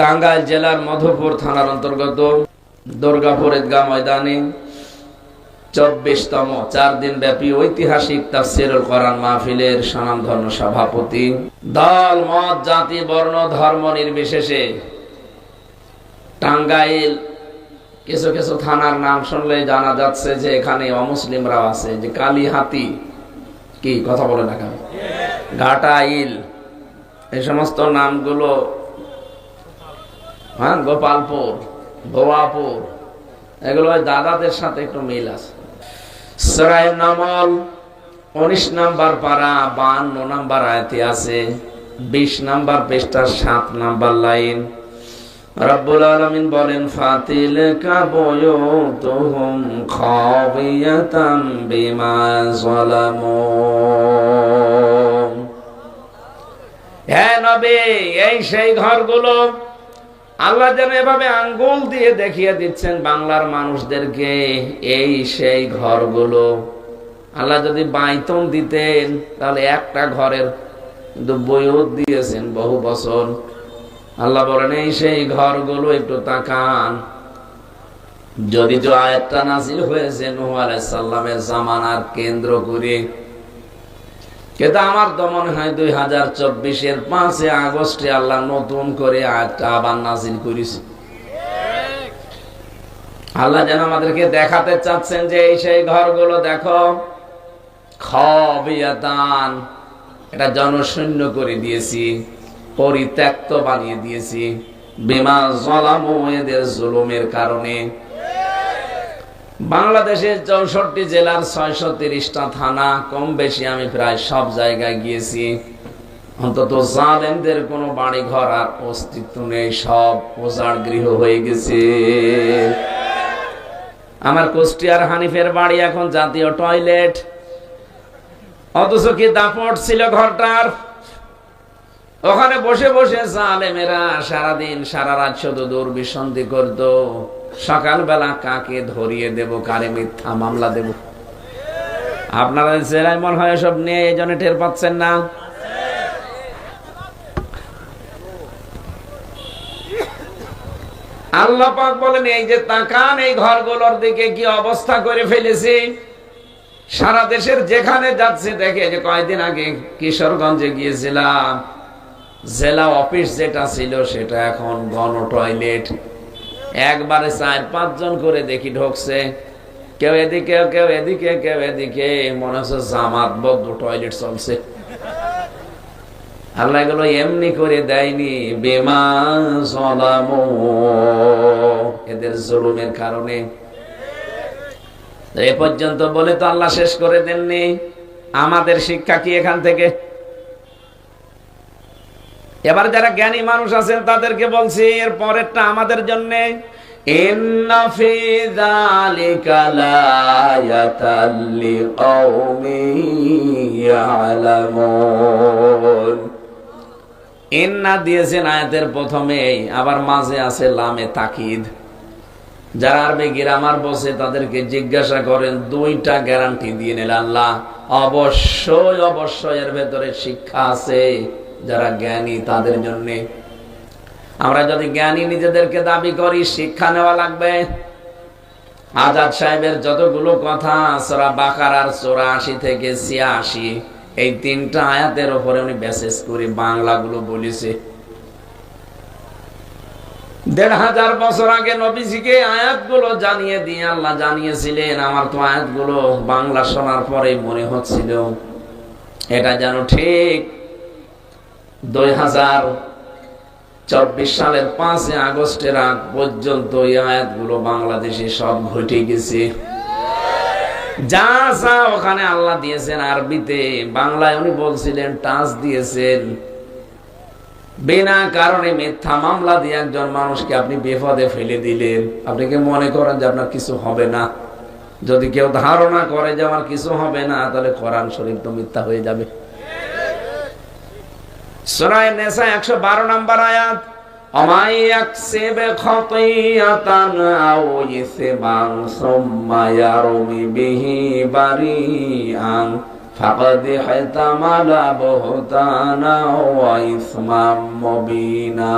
টাঙ্গাইল জেলার মধুপুর থানার অন্তর্গত দুর্গাপুর ঈদগাহ ময়দানে 24তম 4 দিন ব্যাপী ঐতিহাসিক তাফসীরুল কোরআন মাহফিলের স্বনামধন্য সভাপতি, দল মত জাতি বর্ণ ধর্ম নির্বিশেষে টাঙ্গাইল কিছু কিছু থানার নাম শুনলে জানা যাচ্ছে যে এখানে অমুসলিমরাও আছে, যে কালীহাতি, কি কথা বলে না কেন, ঘাটাইল, এই সমস্ত নামগুলো, হ্যাঁ, গোপালপুর, ভোয়াপুর, এগুলো দাদাদের সাথে একটু মিল আছে। সূরা নামল 19 নম্বর পারা 52 নম্বর আয়াতে আছে, 20 নম্বর পৃষ্ঠা 7 নম্বর লাইন। রব্বুল আলামিন বলেন, ফাতিলকা বুয়ুতুহুম খাবিয়াতাম বিমা যালামু। হে নবী, এই সেই ঘরগুলো, আল্লাহ যেন এভাবে আঙ্গুল দিয়ে দেখিয়ে দিচ্ছেন বাংলার মানুষদেরকে, এই সেই ঘরগুলো। আল্লাহ যদি বাইতন দিতেন তাহলে একটা ঘরের কিন্তু বয়ুত দিয়েছেন বহু বছর। আল্লাহ বলেন, এই সেই ঘরগুলো, একটু তাকান। যদি তো আয়াতটা নাযিল হয়েছে নূহ আলাইহিস সালামের জামানার কেন্দ্র করে, কিন্তু আমার তো মনে হয় 2024-এর 5 আগস্টে আল্লাহ নতুন করে আয়াতটা আবার নাযিল করেছে। আল্লাহ যেন আমাদেরকে দেখাতে চাচ্ছেন যে এই সেই ঘরগুলো দেখো, খাবিয়াতান, এটা জনশূন্য করে দিয়েছি, পরিত্যক্ত বানিয়ে দিয়েছি, বিমা যালামু, এদের জুলুমের কারণে। বাংলাদেশের 64 জেলার 630টা থানা, কম বেশি আমি প্রায় সব জায়গায় গিয়েছি। অন্তত জালেমদের কোনো বাড়ি ঘর আর অস্তিত্ব নেই, সব উজাড় গৃহ হয়ে গেছে। আমার কুষ্টিয়ার হানিফের বাড়ি এখন জাতীয় টয়লেট, অথচ কি দাপট ছিল ঘরটার। ওখানে বসে বসে জালেমেরা সারাদিন সারা রাত শুধু দুর্বিসন্ধি করত, সকালবেলা কাকে ধরিয়ে দেব, কারে মিথ্যা মামলা দেব। আপনারা জেলায় মনে হয় সব নিয়ে এই জন্য টের পাচ্ছেন না। আল্লাহ পাক বলেন, এই যে তাকান, এই ঘরগুলোর দিকে কি অবস্থা করে ফেলেছি। সারা দেশের যেখানে যাচ্ছে দেখে, যে কয়েকদিন আগে কিশোরগঞ্জে গিয়েছিলাম, জেলা অফিস যেটা ছিল সেটা এখন গণ টয়লেট। একবারে 4-5 জন করে দেখি ঢুকছে, কেউ এদিকে কেউ এদিকে কেউ এদিকে, মনে হচ্ছে জামাতবদ্ধ টয়লেট চলছে। আল্লাহ এগুলো এমনি করে দেয়নি, বিমা যালামু, এদের জুলুমের কারণে। এ পর্যন্ত বলে তো আল্লাহ শেষ করে দেননি। আমাদের শিক্ষা কি এখান থেকে? এবার যারা জ্ঞানী মানুষ আছেন তাদেরকে বলছি, এর পরেরটা আমাদের জন্য। ইন্না ফি যালিকা লায়াতাল লিকাওমিন ইয়ালামুন। ইন্না দিয়েছেন আয়াতের প্রথমেই, আবার মাঝে আছে লামে তাকিদ। যারা আরবি গ্রামার বসে তাদেরকে জিজ্ঞাসা করেন, 2টা গ্যারান্টি দিয়ে নিল আল্লাহ, অবশ্যই অবশ্যই এর ভেতরে শিক্ষা আছে যারা জ্ঞানী তাদের জন্য। আমরা যদি জ্ঞানী নিজেদেরকে দাবি করি, শিক্ষা নেওয়া লাগবে। আজাদ সাহেবের যতগুলো কথা সূরা বাকারার 84 থেকে 86, এই 3টা আয়াতের উপরে উনি মেসেজ করে বাংলাগুলো বলেছে। 1500 বছর আগে নবীজিকে আয়াতগুলো জানিয়ে দিয়ে আল্লাহ জানিয়েছিলেন। আমার তো আয়াতগুলো বাংলা শোনার পরে মনে হচ্ছিল এটা যেন ঠিক 2024 সালের 5 আগস্টের আগ পর্যন্ত এই আয়াতগুলো বাংলাদেশে সব ঘটে গেছে। যা যা ওখানে আল্লাহ দিয়েছেন আরবিতে, বাংলায় উনি বলছিলেন টাচ দিয়েছেন। বিনা কারণে মিথ্যা মামলা দিয়ে একজন মানুষকে আপনি বিপদে ফেলে দিলেন। আপনি কি মনে করেন যে আপনার কিছু হবে না? যদি কেউ ধারণা করে যে আমার কিছু হবে না, তাহলে কোরআন শরীফ তো মিথ্যা হয়ে যাবে। সূরা নিসা 112 নম্বর আয়াত, আমায় ইয়াকসিব খাতিয়াতান আও ইসমান সুম্মা ইয়ারমি বিহি বারিআন ফাকাদ ইহতামালা বুহতানা ওয়া ইসমান মুবিনা।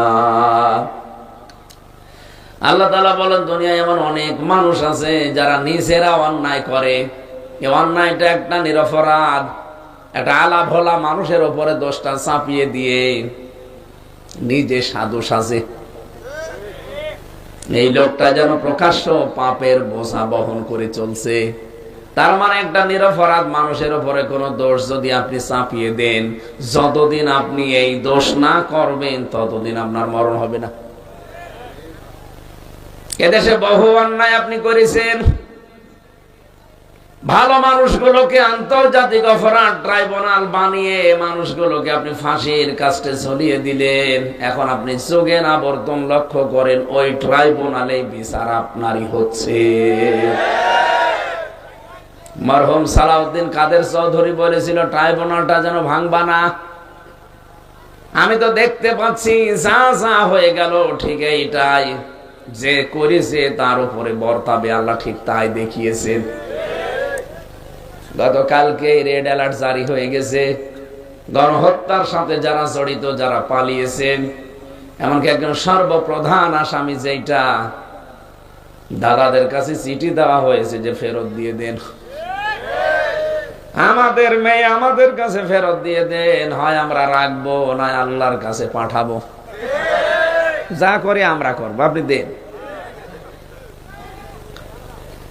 আল্লাহ তাআলা বলেন দুনিয়ায় এমন অনেক মানুষ আছে যারা নিজেরা অন্যায় করে। এই অন্যায়টা একটা নিরপরাধ, একটা আলা ভোলা মানুষের উপরে দোষটা চাপিয়ে দিয়ে নিজে সাধু সাজে। এই লোকটা যেন প্রকাশ্য পাপের বোঝা বহন করে চলছে। তার মানে একটা নিরপরাধ মানুষের উপরে কোন দোষ যদি আপনি চাপিয়ে দেন, যতদিন আপনি এই দোষ না করবেন ততদিন আপনার মরণ হবে না। এদেশে বহু অন্যায় আপনি করেছেন, ভালো মানুষগুলোকে আন্তর্জাতিক অপরাধ ট্রাইব্যুনাল বানিয়ে মানুষগুলোকে আপনি ফাঁসির কাস্টে ঝুলিয়ে দিলেন। এখন আপনি চোখে না বর্তম লক্ষ্য করেন ওই ট্রাইব্যুনালে বিচার আপনারই হচ্ছে। মরহুম সালাউদ্দিন কাদের চৌধুরী বলেছিল ট্রাইব্যুনালটা যেন ভাঙবা না। আমি তো দেখতে পাচ্ছি যা যা হয়ে গেল ঠিক এইটাই, যে করেছে তার উপরে বর্তাবে, আল্লাহ ঠিক তাই দেখিয়েছেন। গতকালকে রেড অ্যালার্ট জারি হয়ে গেছে, গণহত্যার সাথে যারা জড়িত, যারা পালিয়েছেন, এমনকি একজন সর্বপ্রধান আসামি যেটা, দাদাদের কাছে চিঠি দেওয়া হয়েছে যে ফেরত দিয়ে দেন, আমাদের মেয়ে আমাদের কাছে ফেরত দিয়ে দেন, হয় আমরা রাখবো না আল্লাহর কাছে পাঠাবো, যা করে আমরা করবো, আপনি দেন।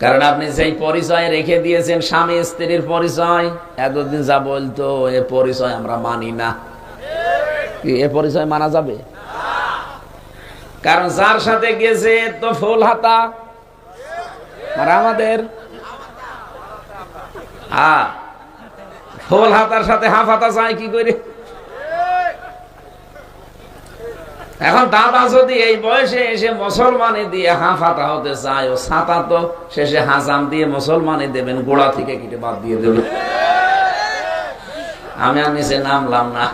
কারণ আপনি যেই পরিচয় রেখে দিয়েছেন স্বামী স্ত্রীর পরিচয়, এতদিন যা বলতো এ পরিচয় আমরা মানি না, এ পরিচয় মানা যাবে? কারণ যার সাথে গেছে তো ফুল হাতা, আর আমাদের ফুল হাতার সাথে হাফ হাতা চাই কি করে? এখন দাদা যদি এই বয়সে এসে মুসলমানি দিয়ে হাফ হাতা হতে চায়, ও ছাতা তো শেষে হাজাম দিয়ে মুসলমানি দেবেন, গোড়া থেকে কেটে বাদ দিয়ে দেবেন। আমি আর নিচে নামলাম না,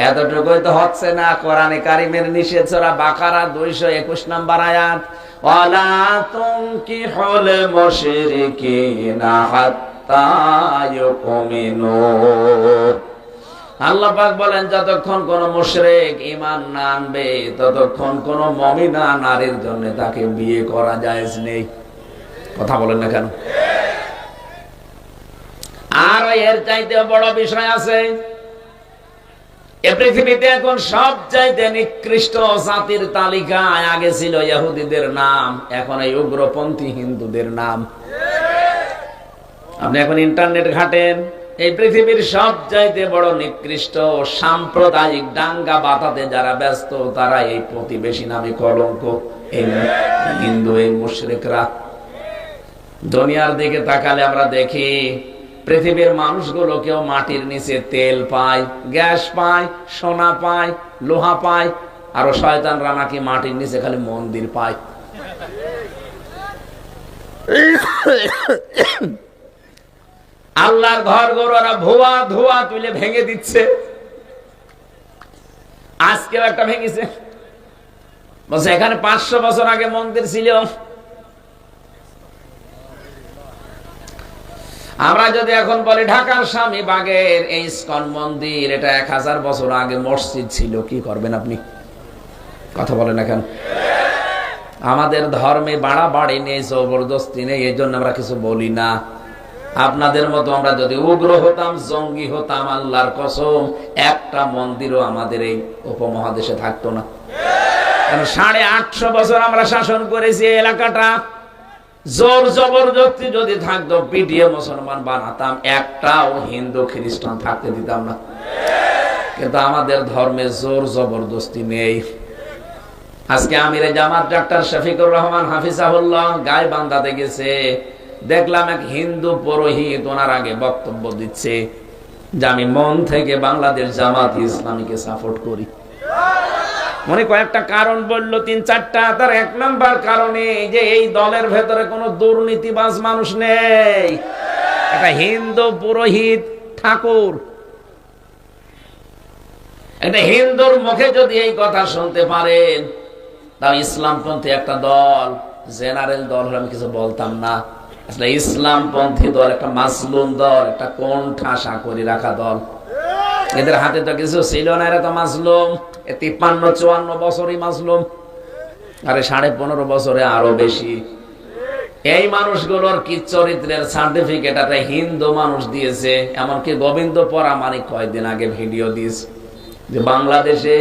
এতটুকুই তো হচ্ছে না। কোরআনে কারিমের নিষেধ সূরা বাকারা 221 নম্বর আয়াত, ওয়ালা তুনকিহুল মুশরিকিনা হাত্তা ইউমিনু। আল্লাহ পাক বলেন যতক্ষণ কোন মুশরিক ঈমান না আনবে ততক্ষণ কোন মুমিনা নারীর জন্য তাকে বিয়ে করা জায়েজ নেই। কথা বলেন না কেন? আর এর চাইতে বড় বিষয় আছে, এই পৃথিবীতে এখন সবচাইতে নিকৃষ্ট জাতির তালিকায় আগে ছিল ইহুদিদের নাম, এখন এই উগ্রপন্থী হিন্দুদের নাম। আপনি এখন ইন্টারনেট ঘাটেন, এই পৃথিবীর সবচাইতে বড় নিকৃষ্ট সাম্প্রদায়িক দাঙ্গা বাঁধাতে যারা ব্যস্ত, তারা এই প্রতিবেশী নামে কলঙ্ক, এই হিন্দু, এই মুশরিকরা। দুনিয়ার দিকে তাকালে আমরা দেখি পৃথিবীর মানুষগুলো কেউ মাটির নিচে তেল পায়, গ্যাস পায়, সোনা পায়, লোহা পায়, আরো শয়তানরা নাকি মাটির নিচে খালি মন্দির পায়। আল্লাহর ঘর ওরা ভুয়া ধোয়া তুলে ভেঙে দিচ্ছে। আজকেও একটা ভেঙেছে, বলছে এখানে 500 বছর আগে মন্দির ছিল। আমরা যদি এখন বলি ঢাকার স্বামীবাগের এই ইসকন মন্দির, এটা 1000 বছর আগে মসজিদ ছিল, কি করবেন আপনি? কথা বলেন এখন। আমাদের ধর্মে বাড়াবাড়ি নেই, জবরদস্তি নেই, এই জন্য আমরা কিছু বলি না। আপনাদের মতো আমরা যদি উগ্র হতাম, জঙ্গি হতাম, আল্লাহর কসম একটা মন্দিরও আমাদের এই উপমহাদেশে থাকতো না। কারণ 850 বছর আমরা শাসন করেছি এই এলাকাটা। জোর জবরদস্তি যদি থাকতো পিটিয়ে মুসলমান বানাতাম, একটাও হিন্দু খ্রিস্টান থাকতে দিতাম না। কিন্তু আমাদের ধর্মে জোর জবরদস্তি নেই। আজকে আমিরে জামাত ডাক্তার শফিকুর রহমান হাফিজাহুল্লাহ গাইবান্ধাতে গেছে, দেখলাম এক হিন্দু পুরোহিত ওনার আগে বক্তব্য দিচ্ছে যে আমি মন থেকে বাংলাদেশ জামাত ইসলামীকে সাপোর্ট করি। মনে কয়েকটা কারণ বললো, 3-4টা। তার 1 নম্বর কারণে যে এই দলের ভেতরে কোনো দুর্নীতিবাজ মানুষ নেই। একটা হিন্দু পুরোহিত ঠাকুর, একটা হিন্দুর মুখে যদি এই কথা শুনতে পারেন, তাও ইসলামপন্থী একটা দল, জেনারেল দল হলে আমি কিছু বলতাম না। আসলে ইসলামপন্থী দল একটা মাসলুম দল, একটা কোণঠাসা করে রাখা দল। এদের হাতে তো কিছু ছিল না, এরা তো মাসলুম। 53-54 বছরই মাসলুম। আরে 15.5 বছরে আরো বেশি। এই মানুষগুলোর কি চরিত্রের সার্টিফিকেট একটা হিন্দু মানুষ দিয়েছে। এমনকি গোবিন্দ পরামানিক কয়েকদিন আগে ভিডিও দিয়েছে যে বাংলাদেশে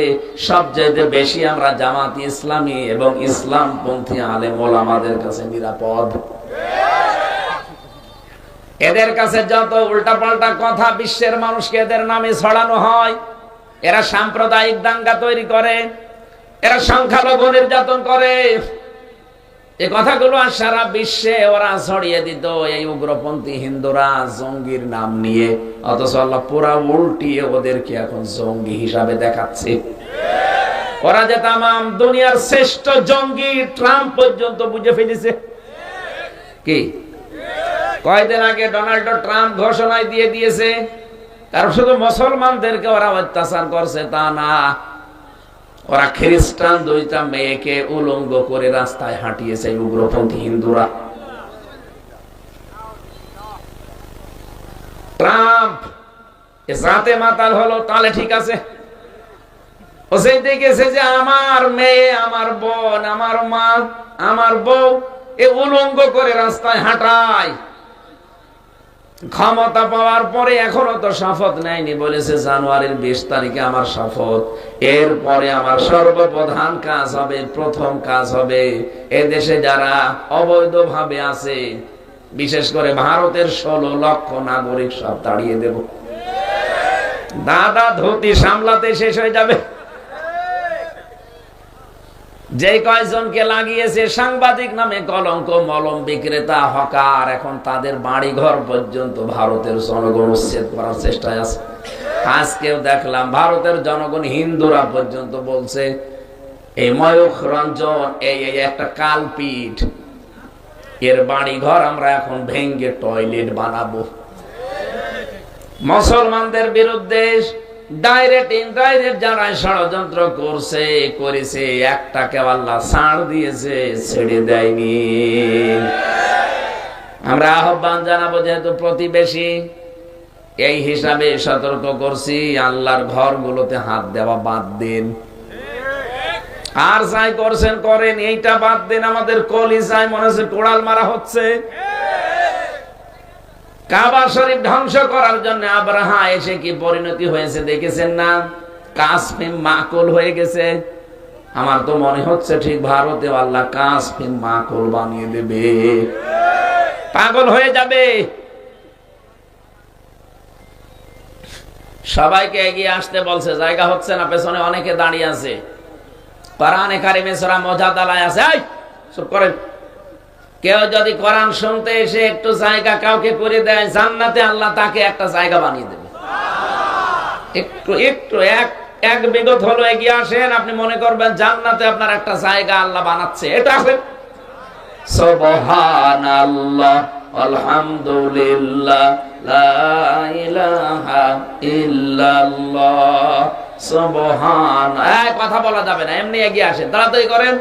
সবচেয়ে বেশি আমরা জামাতি ইসলামী এবং ইসলামপন্থী আলেম ওলামাদের কাছে নিরাপদ। এদের কাছে যত উল্টাপাল্টা কথা বিশ্বের মানুষকে এদের নামে ছড়ানো হয়, এরা সাম্প্রদায়িক দাঙ্গা তৈরি করে, এরা সংখ্যালঘু নির্যাতন করে, এই কথাগুলো আর সারা বিশ্বে ওরা ছড়িয়ে দিত এই উগ্রপন্থী হিন্দুরা জঙ্গির নাম নিয়ে। অথচ আল্লাহ পুরা উল্টিয়ে ওদেরকে এখন জঙ্গি হিসাবে দেখাচ্ছে। ওরা যে তামাম দুনিয়ার শ্রেষ্ঠ জঙ্গি ট্রাম্প পর্যন্ত বুঝে ফেলেছে। কি কয়েকদিন আগে ডোনাল্ড ট্রাম্প ঘোষণায় দিয়ে দিয়েছে, কারণ শুধু মুসলমানদেরকে ওরা অত্যাচার করছে তা না, ওরা খ্রিস্টান 2টা মেয়েকে উলঙ্গ করে রাস্তায় হাঁটিয়েছে উগ্রপন্থী হিন্দুরা। ট্রাম্প জাতে মাতাল হলো, তাহলে ঠিক আছে। ও সেই দেখেছে যে আমার মেয়ে, আমার বোন, আমার মা, আমার বউ এ উলঙ্গ করে রাস্তায় হাঁটায়। ক্ষমতা পাওয়ার পরে এখনো তো শপথ নেয়নি, বলেছে জানুয়ারির 20 তারিখে আমার শপথ। এরপরে আমার সর্বপ্রধান কাজ হবে, প্রথম কাজ হবে এদেশে যারা অবৈধভাবে আছে, বিশেষ করে ভারতের 16 লক্ষ নাগরিক সব তাড়িয়ে দেব। দাদা ধুতি সামলাতে শেষ হয়ে যাবে। যে কয়জনকে লাগিয়েছে সাংবাদিক নামে কলঙ্ক, মলম বিক্রেতা, হকার, এখন তাদের বাড়ি ঘর পর্যন্ত ভারতের জনগণ উচ্ছেদ করার চেষ্টায় আছে। আজকেও দেখলাম ভারতের জনগণ, হিন্দুরা পর্যন্ত বলছে এই ময়ূখ রঞ্জন এই একটা কালপিট, এর বাড়ি ঘর আমরা এখন ভেঙ্গে টয়লেট বানাবো। মুসলমানদের বিরুদ্ধে ডাইরেক্ট ইনডাইরেক্ট যারা ষড়যন্ত্র করেছে, একটাকে আল্লাহ ছাড় দিয়েছে, ছেড়ে দেয়নি। আমরা আহ্বান জানাবো, যেহেতু প্রতিবেশী এই হিসাবে সতর্ক করছি, আল্লাহর ঘরগুলোতে হাত দেওয়া বাদ দিন। আর যাই করছেন করেন, এইটা বাদ দিন। আমাদের কলিজায় মনে হচ্ছে কোড়াল মারা হচ্ছে। কাবা শরীফ ধ্বংস করার জন্য আব্রাহা এসে কি পরিণতি হয়েছে দেখেছেন না? কাশ্মীর মাকুল হয়ে গেছে। আমার তো মনে হচ্ছে ঠিক ভারতে আল্লাহ কাশ্মীর মাকুল বানিয়ে দেবে, পাগল হয়ে যাবে। সবাইকে এগিয়ে আসতে বলছে, জায়গা হচ্ছে না, পেছনে অনেকে দাঁড়িয়ে আছে। কোরআনে কারিমে সূরা মুজাদালায় আছে, এই চুপ করেন। কেউ যদি কোরআন শুনতে এসে একটু জায়গা কাউকে করে দেয়, জান্নাতে আল্লাহ তাকে একটা জায়গা বানিয়ে দেবে। একটু এক বিগত হলো এগিয়ে আসেন, আপনি মনে করবেন জান্নাতে আপনার একটা জায়গা আল্লাহ বানাচ্ছে। এটা আসেন। সুবহানাল্লাহ, আলহামদুলিল্লাহ, লা ইলাহা ইল্লাল্লাহ, সুবহান। এই কথা বলা যাবে না, এমনি এগিয়ে আসেন, তাড়াতাড়ি করেন।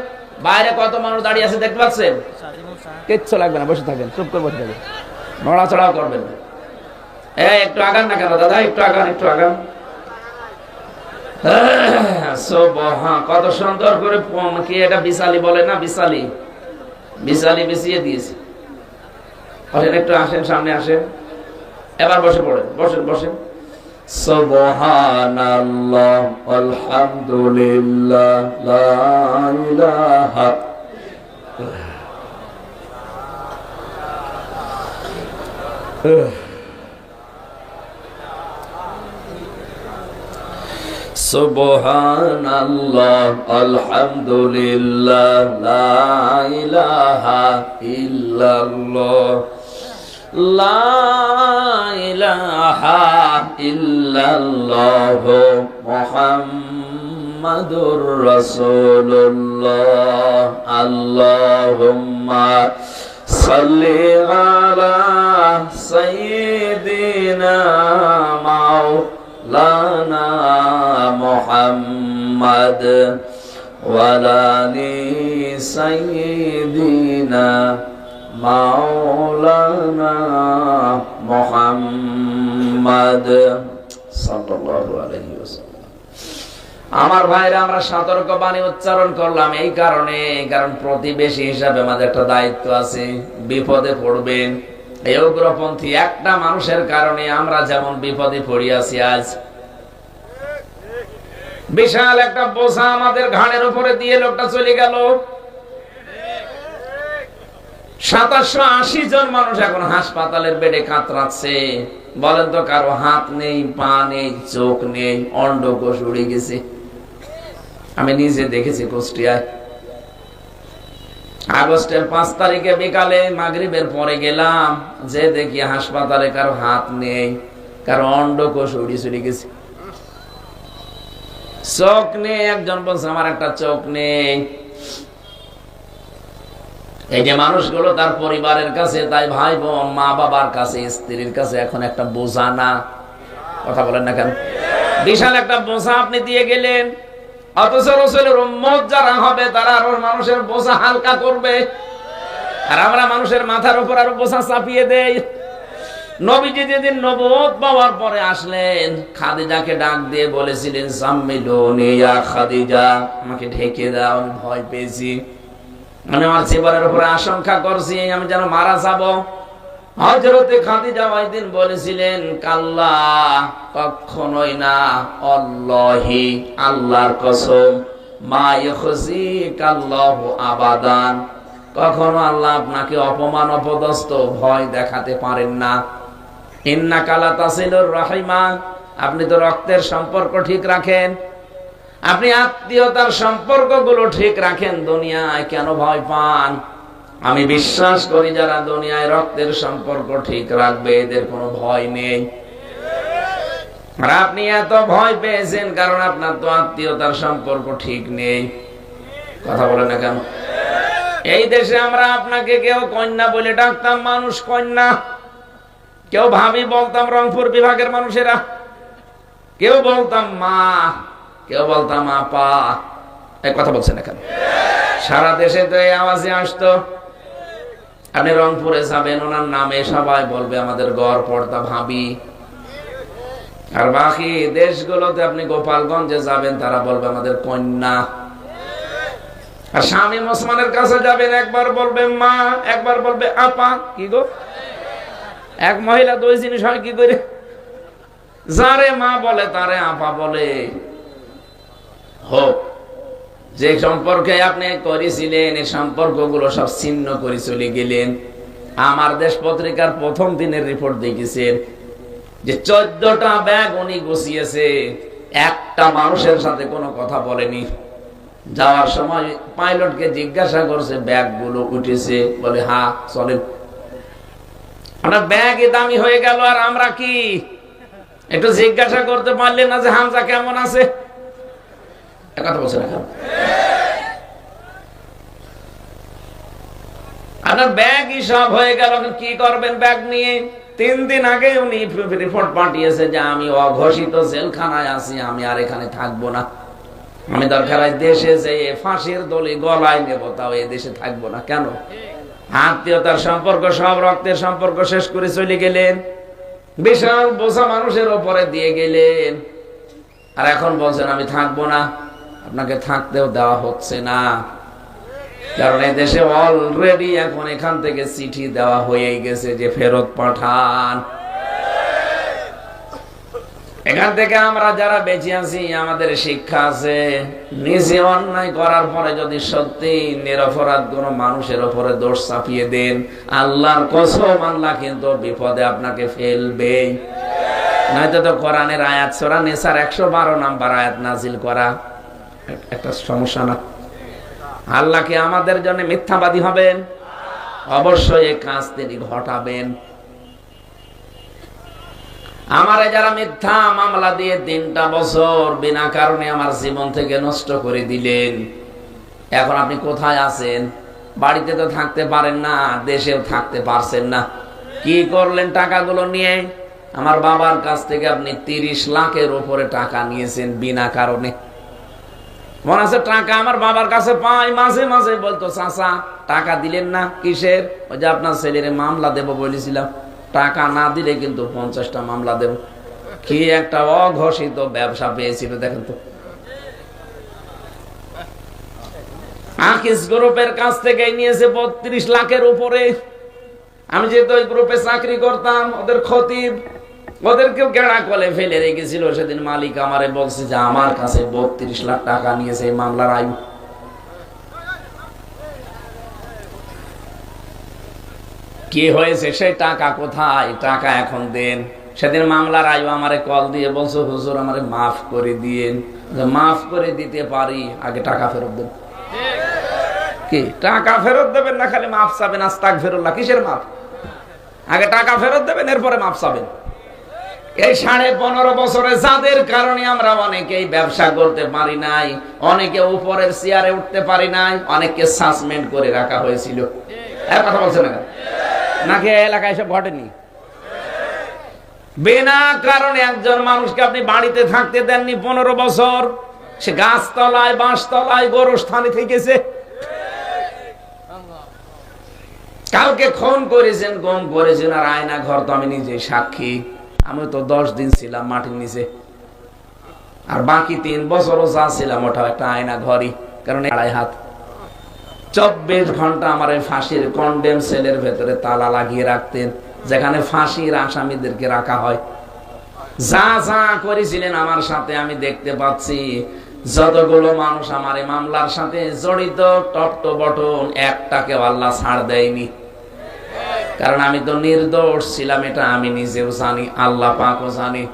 বাইরে কত মানুষ দাঁড়িয়ে আছে দেখতে পাচ্ছেন? কিচ্ছু লাগবে না, বসে থাকেন, চুপ করে বসে থাকেন, নড়াচড়াও করবেন না। একটু আগান না কেন দাদা, একটু আগান, একটু আগান। কত সুন্দর করে কি এটা বিশালি বলে না, বিশালি বিছিয়ে দিয়েছে। আসেন, একটু আসেন, সামনে আসেন, এবার বসে পড়েন, বসেন বসেন। সুবহানাল্লাহ, আলহামদুলিল্লাহ, লা ইলাহা সুবহানাল্লাহ, আলহামদুলিল্লাহ, লা ইলাহা ইল্লাল্লাহ, লা ইলাহা ইল্লাল্লাহ, মুহাম্মাদুর রাসূলুল্লাহ। আল্লাহুম্মা সাল্লি আলা সাইয়্যিদিনা মাওলানা মুহাম্মাদ ওয়া আলি সাইয়্যিদিনা মাওলানা মুহাম্মাদ সাল্লাল্লাহু আলাইহি ওয়াসাল্লাম। আমার ভাইরা, আমরা সতর্ক বাণী উচ্চারণ করলাম এই কারণে, কারণ প্রতিবেশী হিসাবে আমাদের একটা দায়িত্ব আছে। বিপদে পড়বেন এই উগ্রপন্থী একটা মানুষের কারণে আমরা যেমন বিপদে পড়িয়াছি। আজ বিশাল একটা বোঝা আমাদের ঘাড়ের উপরে দিয়ে লোকটা চলে গেল। 2780 জন মানুষ এখন হাসপাতালের বেডে কাতরাচ্ছে। বলেন তো, কারো হাত নেই, পা নেই, চোখ নেই, অন্ডকোষ উড়ে গেছে। আমি নিজে দেখেছি কুষ্টিয়ায়। আগস্টের 5 তারিখে বিকালে মাগরিবের পরে গেলাম, যে দেখি হাসপাতালে কারো হাত নেই, কারো অন্ডকোষ উড়ে চলে গেছে। চোখ নেই, একজন বলছে আমার একটা চোখ নেই। এই যে মানুষগুলো তার পরিবারের কাছে, তাই ভাই বোন, মা বাবার কাছে, স্ত্রীর কাছে এখন একটা বোঝা না? কথা বলেন না কেন? বিশাল একটা বোঝা আপনি দিয়ে গেলেন। অথচ রাসূলের উম্মত যারা হবে তারা আরো মানুষের বোঝা হালকা করবে, আর আমরা মানুষের মাথার উপর আরো বোঝা চাপিয়ে দেই। নবীজি যেদিন নবুয়ত পাওয়ার পরে আসলেন, খাদিজাকে ডাক দিয়ে বলেছিলেন, সাম্মিলুনি ইয়া খাদিজা, আমাকে ঢেকে দাও, আমি ভয় পেয়েছি। মানে আমার জীবনের উপরে আশঙ্কা করছি আমি যেন মারা যাব। হযরতে খাদিজা ওই দিন বলেছিলেন, কাল্লা, কখনোই না, আল্লাহি, আল্লাহর কসম, মা ইয়াখজিকাল্লাহু আবাদান, কখনো আল্লাহ আপনাকে অপমান অপদস্থ ভয় দেখাতে পারেন না। ইন্নাকা লা তাসিলুর রাহিমা, আপনি তো রক্তের সম্পর্ক ঠিক রাখেন, আপনি আত্মীয়তার সম্পর্কগুলো ঠিক রাখেন, দুনিয়ায় কেন ভয় পান? আমি বিশ্বাস করি যারা দুনিয়ায় রক্তের সম্পর্ক ঠিক রাখবে এদের কোনো ভয় নেই। আর আপনি এত ভয় পেয়েছেন কারণ আপনার তো আত্মীয়তার সম্পর্ক ঠিক নেই। কথা বলে না কেন? এই দেশে আমরা আপনাকে কেউ কন্যা বলে ডাকতাম, মানুষ কন্যা, কেউ ভাবি বলতাম রংপুর বিভাগের মানুষেরা, কেউ বলতাম মা, কেউ বলতাম আপা। এক কথা বলছেন না কেন? সারা দেশে তো এই আওয়াজে আসতো। আপনি রংপুরে যাবেন, ওনার নামে সবাই বলবে আমাদের গড় পর্দা ভাবি। আর বাকি দেশগুলোতে আপনি গোপালগঞ্জে যাবেন, তারা বলবে আমাদের কন্যা। আর শামীম ওসমানের কাছে যাবেন, একবার বলবে মা, একবার বলবে আপা। কি গো, এক মহিলা দুই জিনিস হয় কি করে? যারে মা বলে তারে আপা বলে। হোক, যে সম্পর্কে আপনি করেছিলেন এই সম্পর্কগুলো সব ছিন্ন করে চলে গেলেন। আমার দেশ পত্রিকার প্রথম দিনের রিপোর্ট দেখেছেন যে 14টা ব্যাগ উনি গুছিয়েছে, একটা মানুষের সাথে কোনো কথা বলেনি। যাওয়ার সময় পাইলটকে জিজ্ঞাসা করছে ব্যাগগুলো উঠেছে, বলে হ্যাঁ চলেন। আমরা ব্যাগই দামি হয়ে গেল, আর আমরা কি একটু জিজ্ঞাসা করতে পারলেন না যে হামজা কেমন আছে? কথা বলছে না। আপনার ব্যাগই সব হয়ে গেল, কি করবেন ব্যাগ নিয়ে? 3 দিন আগে উনি রিপোর্ট পাঠিয়েছে যে আমি অঘোষিত জেলখানায় আছি, আমি আর এখানে থাকবো না, আমি দরকার হয় দেশে যেয়ে ফাঁসির দড়ি গলায় নেব, তাও এই দেশে থাকবো না। কেন? আত্মীয়তার সম্পর্ক সব, রক্তের সম্পর্ক শেষ করে চলে গেলেন, বিশাল বোঝা মানুষের ওপরে দিয়ে গেলেন, আর এখন বলছেন আমি থাকবো না। আপনাকে থাকতেও দেওয়া হচ্ছে না, কারণ এই দেশে অলরেডি এখন এখান থেকে চিঠি দেওয়া হয়ে গেছে যে ফেরত পাঠান। এখান থেকে আমরা যারা বেঁচে আছি আমাদের শিক্ষা আছে, নিজে অন্যায় করার পরে যদি সত্যি নিরপরাধ কোন মানুষের উপরে দোষ চাপিয়ে দেন, আল্লাহর কসম আল্লাহ কিন্তু বিপদে আপনাকে ফেলবেই। নয়তো তো কোরআনের আয়াত, সূরা নিসার 112 নাম্বার আয়াত নাজিল করা একটা সমস্যা না? আল্লাহ কি আমাদের জন্য মিথ্যাবাদী হবেন? অবশ্যই এই কাজ তিনি ঘটাবেন। আমারে যারা মিথ্যা মামলা দিয়ে 3টা বছর বিনা কারণে আমার জীবন থেকে নষ্ট করে দিলেন, এখন আপনি কোথায় আছেন? বাড়িতে তো থাকতে পারেন না, দেশেও থাকতে পারছেন না। কি করলেন টাকাগুলো নিয়ে? আমার বাবার কাছ থেকে আপনি 30 লাখের উপরে টাকা নিয়েছেন বিনা কারণে। মনে আছে টাকা আমার বাবার কাছে পাই, মাঝে মাঝে বলতো চাচা টাকা দিলেন না, কিসের? ওই যে আপনার ছেলের মামলা দেব বলেছিলাম, টাকা না দিলে কিন্তু 50টা মামলা দেব। কি একটা অঘোষিত ব্যবসা পেয়েছিল দেখেন তো। আকিস গ্রুপের কাছ থেকে নিয়েছে 32 লাখের উপরে। আমি যেহেতু ওই গ্রুপে চাকরি করতাম, ওদের খতিব, ওদেরকেও গেড়া কলে ফেলে রেখেছিল। সেদিন মালিক আমারে বলছে যে আমার কাছে 32 লাখ টাকা নিয়েছে এই মামলার আয়ু। কি হয়েছে, সেই টাকা কোথায়? টাকা এখন দেন। সেদিন মামলার আয়ু আমারে কল দিয়ে বলছো, হুজুর আমারে মাফ করে দিয়েন। মাফ করে দিতে পারি, আগে টাকা ফেরত দেন। কি টাকা ফেরত দেবেন না খালি মাফ চাবেন? আস্তাগফিরুল্লাহ, কিসের মাফ? আগে টাকা ফেরত দেবেন, এরপরে মাফ চাবেন। এই 15.5 বছরে যাদের কারণে আমরা অনেকেই ব্যবসা করতে পারি নাই, অনেকে উপরের চেয়ারে উঠতে পারি নাই, অনেককে সাসপেন্ড করে রাখা হয়েছিল। এক কথা বলছেন না নাকি? এলাকায় সব ঘটেনি? বিনা কারণে একজন মানুষকে আপনি বাড়িতে থাকতে দেননি 15 বছর। সে গাছতলায়, বাঁশতলায়, গোরস্থানে থেকেছে। কাউকে খুন করেছেন, গম করেছেন, আর আয়না ঘর তো আমি নিজে সাক্ষী। আমি তো 10 দিন ছিলাম মাটির নিচে, আর বাকি 3 বছরও যা ছিলাম ওটা একটা আয়না ঘরই। কারণ 2.5 হাত 24 ঘন্টা আমার এই ফাঁসির কন্ডেম সেলের ভেতরে তালা লাগিয়ে রাখতেন, যেখানে ফাঁসির আসামিদেরকে রাখা হয়। যা যা করেছিলেন আমার সাথে আমি দেখতে পাচ্ছি। যতগুলো মানুষ আমার এই মামলার সাথে জড়িত, টপ টু বটন একটাকে আল্লাহ ছাড় দেয়নি। কারণ আমি তো নির্দোষ ছিলাম, এটা আমি নিজেও জানি, আল্লাহ পাকও জানি।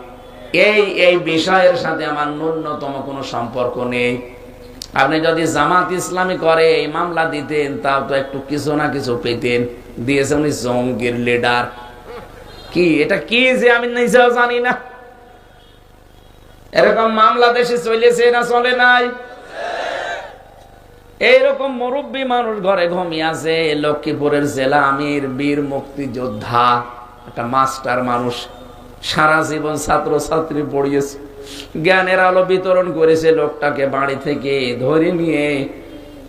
এই বিষয়ের সাথে আমার ন্যূনতম কোনো সম্পর্ক নেই। আপনি যদি জামাত ইসলামী করে এই মামলা দিতেন, তাও তো একটু কিছু না কিছু পেতেন। দিয়েছে উনি জঙ্গির লিডার। কি এটা কি যে আমি নিজেও জানি না। এরকম মামলা দেশে চলেছে না চলে নাই? এইরকম মুরব্বী মানুষ ঘরে ঘুমিয়ে আছে। লক্ষ্মীপুরের জেলা আমির, বীর মুক্তিযোদ্ধা, একটা মাস্টার মানুষ, সারা জীবন ছাত্র ছাত্রী পড়িয়েছে, জ্ঞানের আলো বিতরণ করেছে। লোকটাকে বাড়ি থেকে ধরে নিয়ে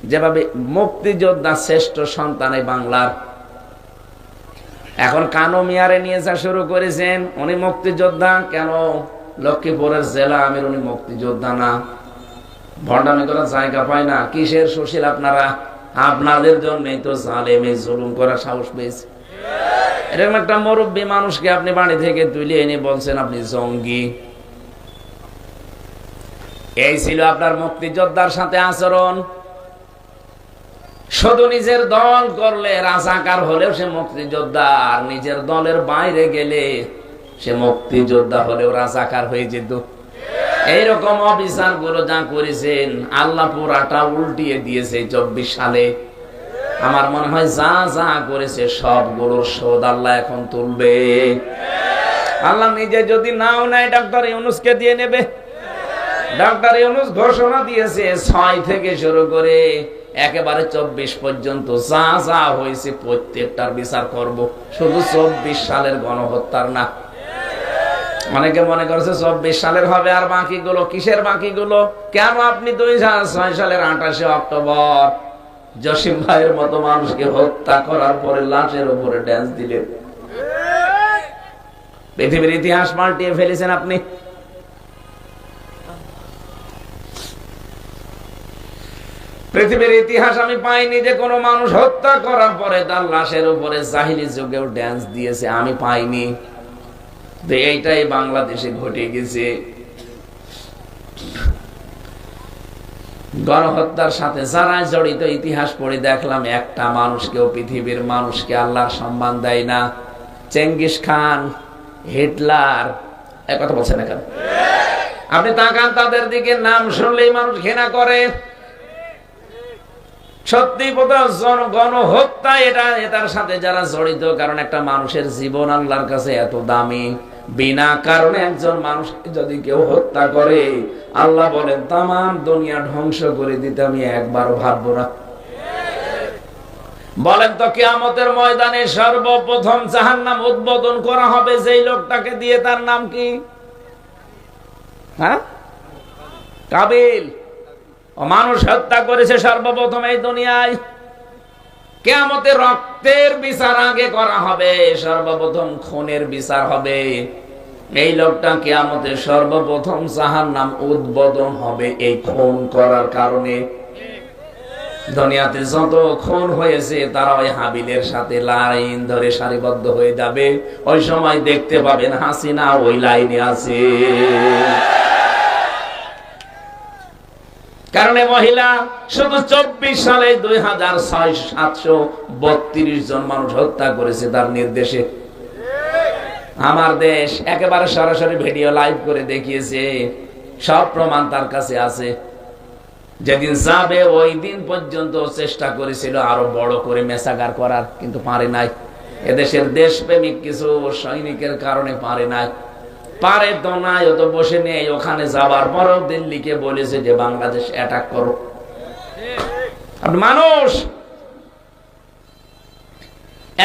যেভাবে মুক্তিযোদ্ধা শ্রেষ্ঠ সন্তান এই বাংলার, এখন কানো মিয়ারে নিয়ে যা শুরু করেছেন। উনি মুক্তিযোদ্ধা কেন? লক্ষ্মীপুরের জেলা আমির, উনি মুক্তিযোদ্ধা না? ভণ্ডামি করার জায়গা পায় না। কিসের সুশীল আপনারা? আপনাদের জন্যই তো জালেমে জুলুম করার সাহস পেয়েছে। এরকম একটা মুরব্বী মানুষকে আপনি বাড়ি থেকে তুলে এনে বলছেন আপনি জঙ্গি। এই ছিল আপনার মুক্তিযোদ্ধার সাথে আচরণ। শুধু নিজের দল করলে, রাজাকার হলেও সে মুক্তিযোদ্ধা, আর নিজের দলের বাইরে গেলে সে মুক্তিযোদ্ধা হলেও রাজাকার হয়ে যেত। এইরকম অবিচার গুলো যা করেছেন, আল্লাহ পুরাটা উল্টিয়ে দিয়েছে 24 সালে। আমার মনে হয় যা যা করেছে সবগুলোর শোধ আল্লাহ এখন তুলবে। আল্লাহ নিজে যদি নাও নেয়, ডক্টর ইউনূসকে দিয়ে নেবে। ডক্টর ইউনূস ঘোষণা দিয়েছে 6 থেকে শুরু করে একেবারে 24 পর্যন্ত যা যা হয়েছে প্রত্যেকটার বিচার করব, শুধু 24 সালের গণহত্যার না। অনেকে মনে করছে 24 সালের হবে, আর বাকিগুলো কিসের? বাকিগুলো কেন? আপনি 2006 সালের 28 অক্টোবর জসিম ভাইয়ের মতো মানুষকে হত্যা করার পরে লাশের উপরে ড্যান্স দিলেন। পৃথিবীর ইতিহাস পাল্টিয়ে ফেলেছেন আপনি। পৃথিবীর ইতিহাস আমি পাইনি যে কোনো মানুষ হত্যা করার পরে তার লাশের উপরে জাহিলি যুগেও ড্যান্স দিয়েছে, আমি পাইনি। এইটাই বাংলাদেশে ঘটে গেছে। গণহত্যার সাথে যারা জড়িত ইতিহাস পড়ে দেখলাম একটা মানুষকেও, পৃথিবীর মানুষকে আল্লাহর সম্মান দেয় না। চেঙ্গিস খান, হিটলার, এক কথা বলছেন না কেন? আপনি তাকান তাদের দিকে, নাম শুনলেই মানুষ ঘৃণা করে। সত্যি গণহত্যা এটার সাথে যারা জড়িত, কারণ একটা মানুষের জীবন আল্লাহর কাছে এত দামি। বিনা কারণে একজন মানুষকে যদি কেউ হত্যা করে, আল্লাহ বলেন তামাম দুনিয়া ধ্বংস করে দিতে আমি একবারও ভাববো না। বলেন তো কিয়ামতের ময়দানে সর্বপ্রথম জাহান্নাম উদ্বোধন করা হবে যেই লোকটাকে দিয়ে, তার নাম কি? হ্যাঁ, কাবিল। মানুষ হত্যা করেছে সর্বপ্রথম এই দুনিয়ায়। কিয়ামতে রক্তের বিচার আগে করা হবে, সর্বপ্রথম খুনের বিচার হবে। এই লোকটা কিয়ামতে সর্বপ্রথম জাহান্নাম উদ্বোধন হবে এই খুন করার কারণে। দুনিয়াতে যত খুন হয়েছে তারা ওই হাবিলের সাথে লাইন ধরে সারিবদ্ধ হয়ে যাবে। ওই সময় দেখতে পাবেন হাসিনা ওই লাইনে আছে। কারণ মহিলা শুধু 24 সালে 2632 জন মানুষ হত্যা করেছে তার নির্দেশে। আমার দেশ একেবারে সরাসরি ভিডিও লাইভ করে দেখিয়েছে, সব প্রমাণ তার কাছে আছে। যেদিন যাবে ওই দিন পর্যন্ত চেষ্টা করেছিল আরো বড় করে মেসাগার করার, কিন্তু পারে নাই। এদেশের দেশপ্রেমিক কিছু সৈনিকের কারণে পারে নাই। পারে তো নাই, ও তো বসে নেই। ওখানে যাবার পরও দিল্লিকে বলেছে যে বাংলাদেশ অ্যাটাক করো। মানুষ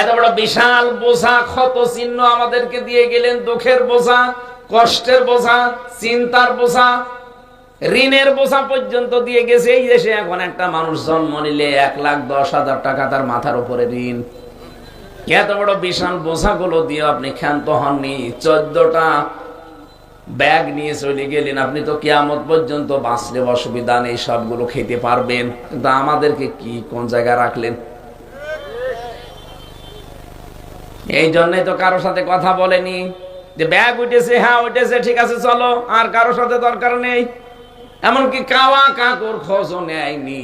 এত বড় বিশাল বোঝা, ক্ষত চিহ্ন আমাদেরকে দিয়ে গেলেন, দুঃখের বোঝা, কষ্টের বোঝা, চিন্তার বোঝা, ঋণের বোঝা পর্যন্ত দিয়ে গেছে। এই দেশে এখন একটা মানুষ জন্ম নিলে 1,10,000 টাকা তার মাথার উপরে ঋণ। এত বড় বিশাল বোঝাগুলো দিয়ে আপনি ক্ষান্ত হননি। 14টা ব্যাগ নিয়ে চলে গেলেন। আপনি তো কিয়ামত পর্যন্ত বাঁচলে অসুবিধা নেই, সবগুলো খেতে পারবেন। কিন্তু আমাদেরকে কি কোন জায়গায় রাখলেন? এই জন্যই তো কারোর সাথে কথা বলেনি যে ব্যাগ উঠেছে, হ্যাঁ উঠেছে, ঠিক আছে চলো, আর কারোর সাথে দরকার নেই। এমনকি কাওয়া কাকুর খোঁজও নেয়নি।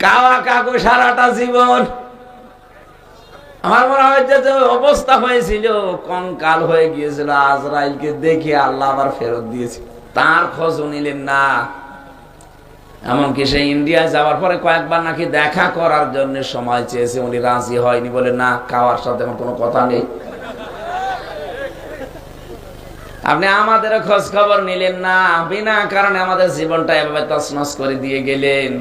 কাওয়া কাকু সারাটা জীবন আমার মনে হয় যে অবস্থা হয়েছিল, কঙ্কাল হয়ে গিয়েছিল, আজরাইলকে দেখে আল্লাহ আবার ফেরত দিয়েছে, তার খোঁজও নিলেন না। এমনকি সে ইন্ডিয়ায় যাওয়ার পরে কয়েকবার নাকি দেখা করার জন্য সময় চেয়েছে, উনি রাজি হয়নি, বলে না, কাওয়ার সাথে আমার কোনো কথা নেই। আপনি আমাদেরও খোঁজ খবর নিলেন না, বিনা কারণে আমাদের জীবনটা এভাবে তছনছ করে দিয়ে গেলেন।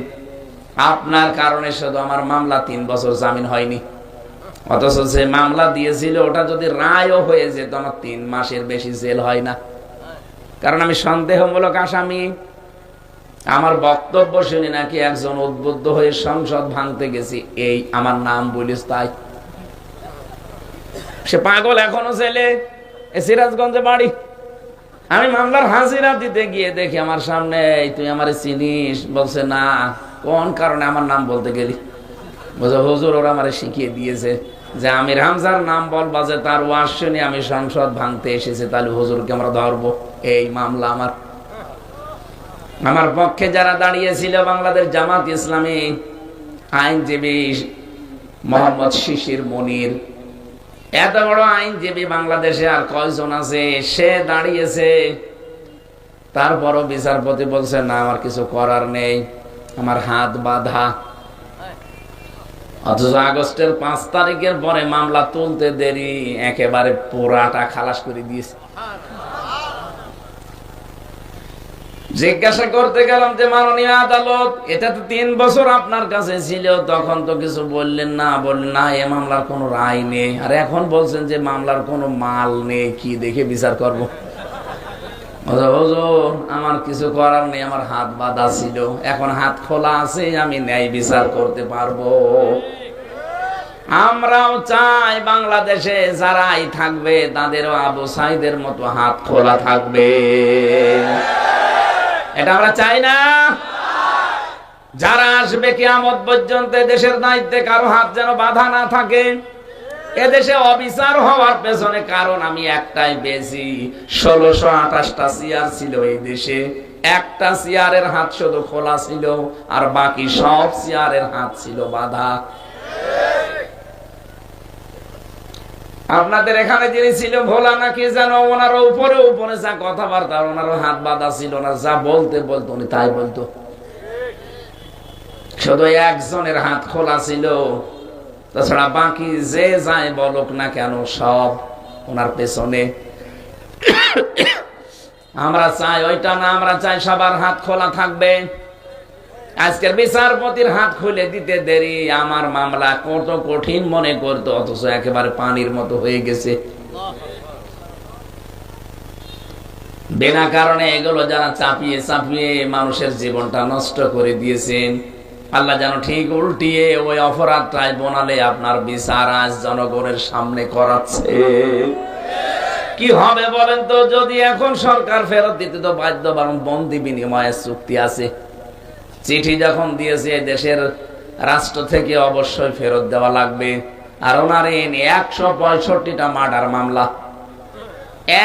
আপনার কারণে শুধু আমার মামলা 3 বছর জামিন হয়নি, অথচ যে মামলা দিয়েছিল ওটা যদি রায়ও হয়ে যেত আমার 3 মাসের বেশি জেল হয় না। কারণ আমি সন্দেহমূলক আসামি। আমার বক্তব্য শুনে নাকি একজন উদ্বুদ্ধ হয়ে সংসদ ভাঙতে গেছি, এই আমার নাম বলিস তাই। সে পাগল এখনো ছেলে, সিরাজগঞ্জে বাড়ি। আমি মামলার হাজিরা দিতে গিয়ে দেখি আমার সামনে, তুই আমার চিনিস? বলছে না। কোন কারণে আমার নাম বলতে গেলি? বলছে হুজুর ওরা আমার শিখিয়ে দিয়েছে যে আমির হামজার নাম বলবা যে তার ওয়াজ শুনে আমি সংসদ ভাঙতে এসেছি, তাহলে হুজুরকে আমরা ধরবো। এই মামলা আমার পক্ষে যারা দাঁড়িয়েছিল বাংলাদেশ জামাত ইসলামী আইনজীবী মোহাম্মদ শিশির মনির, এত বড় আইনজীবী বাংলাদেশে আর কয়জন আছে? সে দাঁড়িয়েছে। তারপরও বিচারপতি বলছে না, আমার কিছু করার নেই, আমার হাত বাঁধা। অথচ আগস্টের 5 তারিখের পরে মামলা তুলতে দেরি, একেবারে পুরাটা খালাস করে দিয়েছে। জিজ্ঞাসা করতে গেলাম যে মাননীয় আদালত, এটা তো 3 বছর আপনার কাছে ছিল, তখন তো কিছু বললেন না। বললেন না, এ মামলার কোনো রায় নেই। আর এখন বলছেন যে মামলার কোনো মাল নেই, কি দেখে বিচার করব? হুজুর আমার কিছু করার নেই, আমার হাত বাঁধা ছিল, এখন হাত খোলা আছে, আমি ন্যায় বিচার করতে পারবো। আমরাও চাই বাংলাদেশে যারাই থাকবে তাদেরও আবু সাইদের মতো হাত খোলা থাকবে। এটা আমরা চাই না। যারা আসবে কিয়ামত পর্যন্ত দেশের দায়িত্বে কারো হাত যেন বাঁধা না থাকে। এদেশে অবিচার হওয়ার পেছনে কারণ আমি একটাই পেয়েছি, 1628টা চেয়ার ছিল এই দেশে, একটা চেয়ারের হাত শুধু খোলা ছিল, আর বাকি সব চেয়ারের হাত ছিল বাঁধা। আপনাদের এখানে যিনি ছিল ভোলা নাকি যেন, ওনারও উপরে উপরে যা কথাবার্তা, ওনারও হাত বাঁধা ছিল না, যা বলতে বলতো উনি তাই বলতো। শুধু একজনের হাত খোলা ছিল, তাছাড়া বাকি যে যায় বলুক না কেন সব ওনার পেছনে। আমরা চাই ওইটা না, আমরা চাই সবার হাত খোলা থাকবে। আজকের বিচারপতির হাত খুলে দিতে দেরি, আমার মামলা কত কঠিন মনে করতো, অথচ একেবারে পানির মতো হয়ে গেছে। বিনা কারণে এগুলো যারা চাপিয়ে চাপিয়ে মানুষের জীবনটা নষ্ট করে দিয়েছেন, আল্লাহ যেন ঠিক উল্টিয়ে ওই অপরাধটাই বনালে আপনার বিচার আজ জনগণের সামনে করাচ্ছে। কি হবে বলেন তো? যদি এখন সরকার ফেরত দিতে তো বাধ্য, বরং বন্দি বিনিময়ের চুক্তি আছে। চিঠি যখন দিয়েছে দেশের রাষ্ট্র থেকে অবশ্যই ফেরত দেওয়া লাগবে। আর ওনার 165টা মার্ডার মামলা,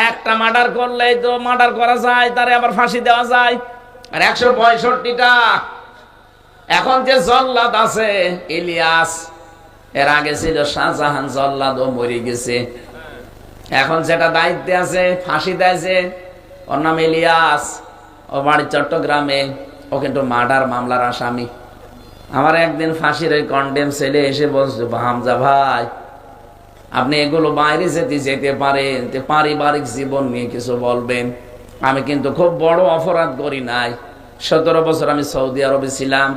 একটা মার্ডার করলেই তো মার্ডার করা যায়, তারে আবার ফাঁসি দেওয়া যায়। আর 165টা। এখন যে জল্লাদ আছে ইলিয়াস, এর আগে ছিল শাহজাহান জল্লাদ, ও মরে গেছে। এখন যেটা দায়িত্বে আছে ফাঁসি দিয়েছে, ওর নাম ইলিয়াস, ও বাড়ি চট্টগ্রামে, ও কিন্তু মার্ডার মামলার আসামি। আমার একদিন ফাঁসির ওই কন্ডেম ছেলে এসে বলছে, হামজা ভাই আপনি এগুলো বাইরে যেতে পারেন, পারিবারিক জীবন নিয়ে কিছু বলবেন। আমি কিন্তু খুব বড় অপরাধ করি নাই। 17 বছর আমি সৌদি আরবে ছিলাম,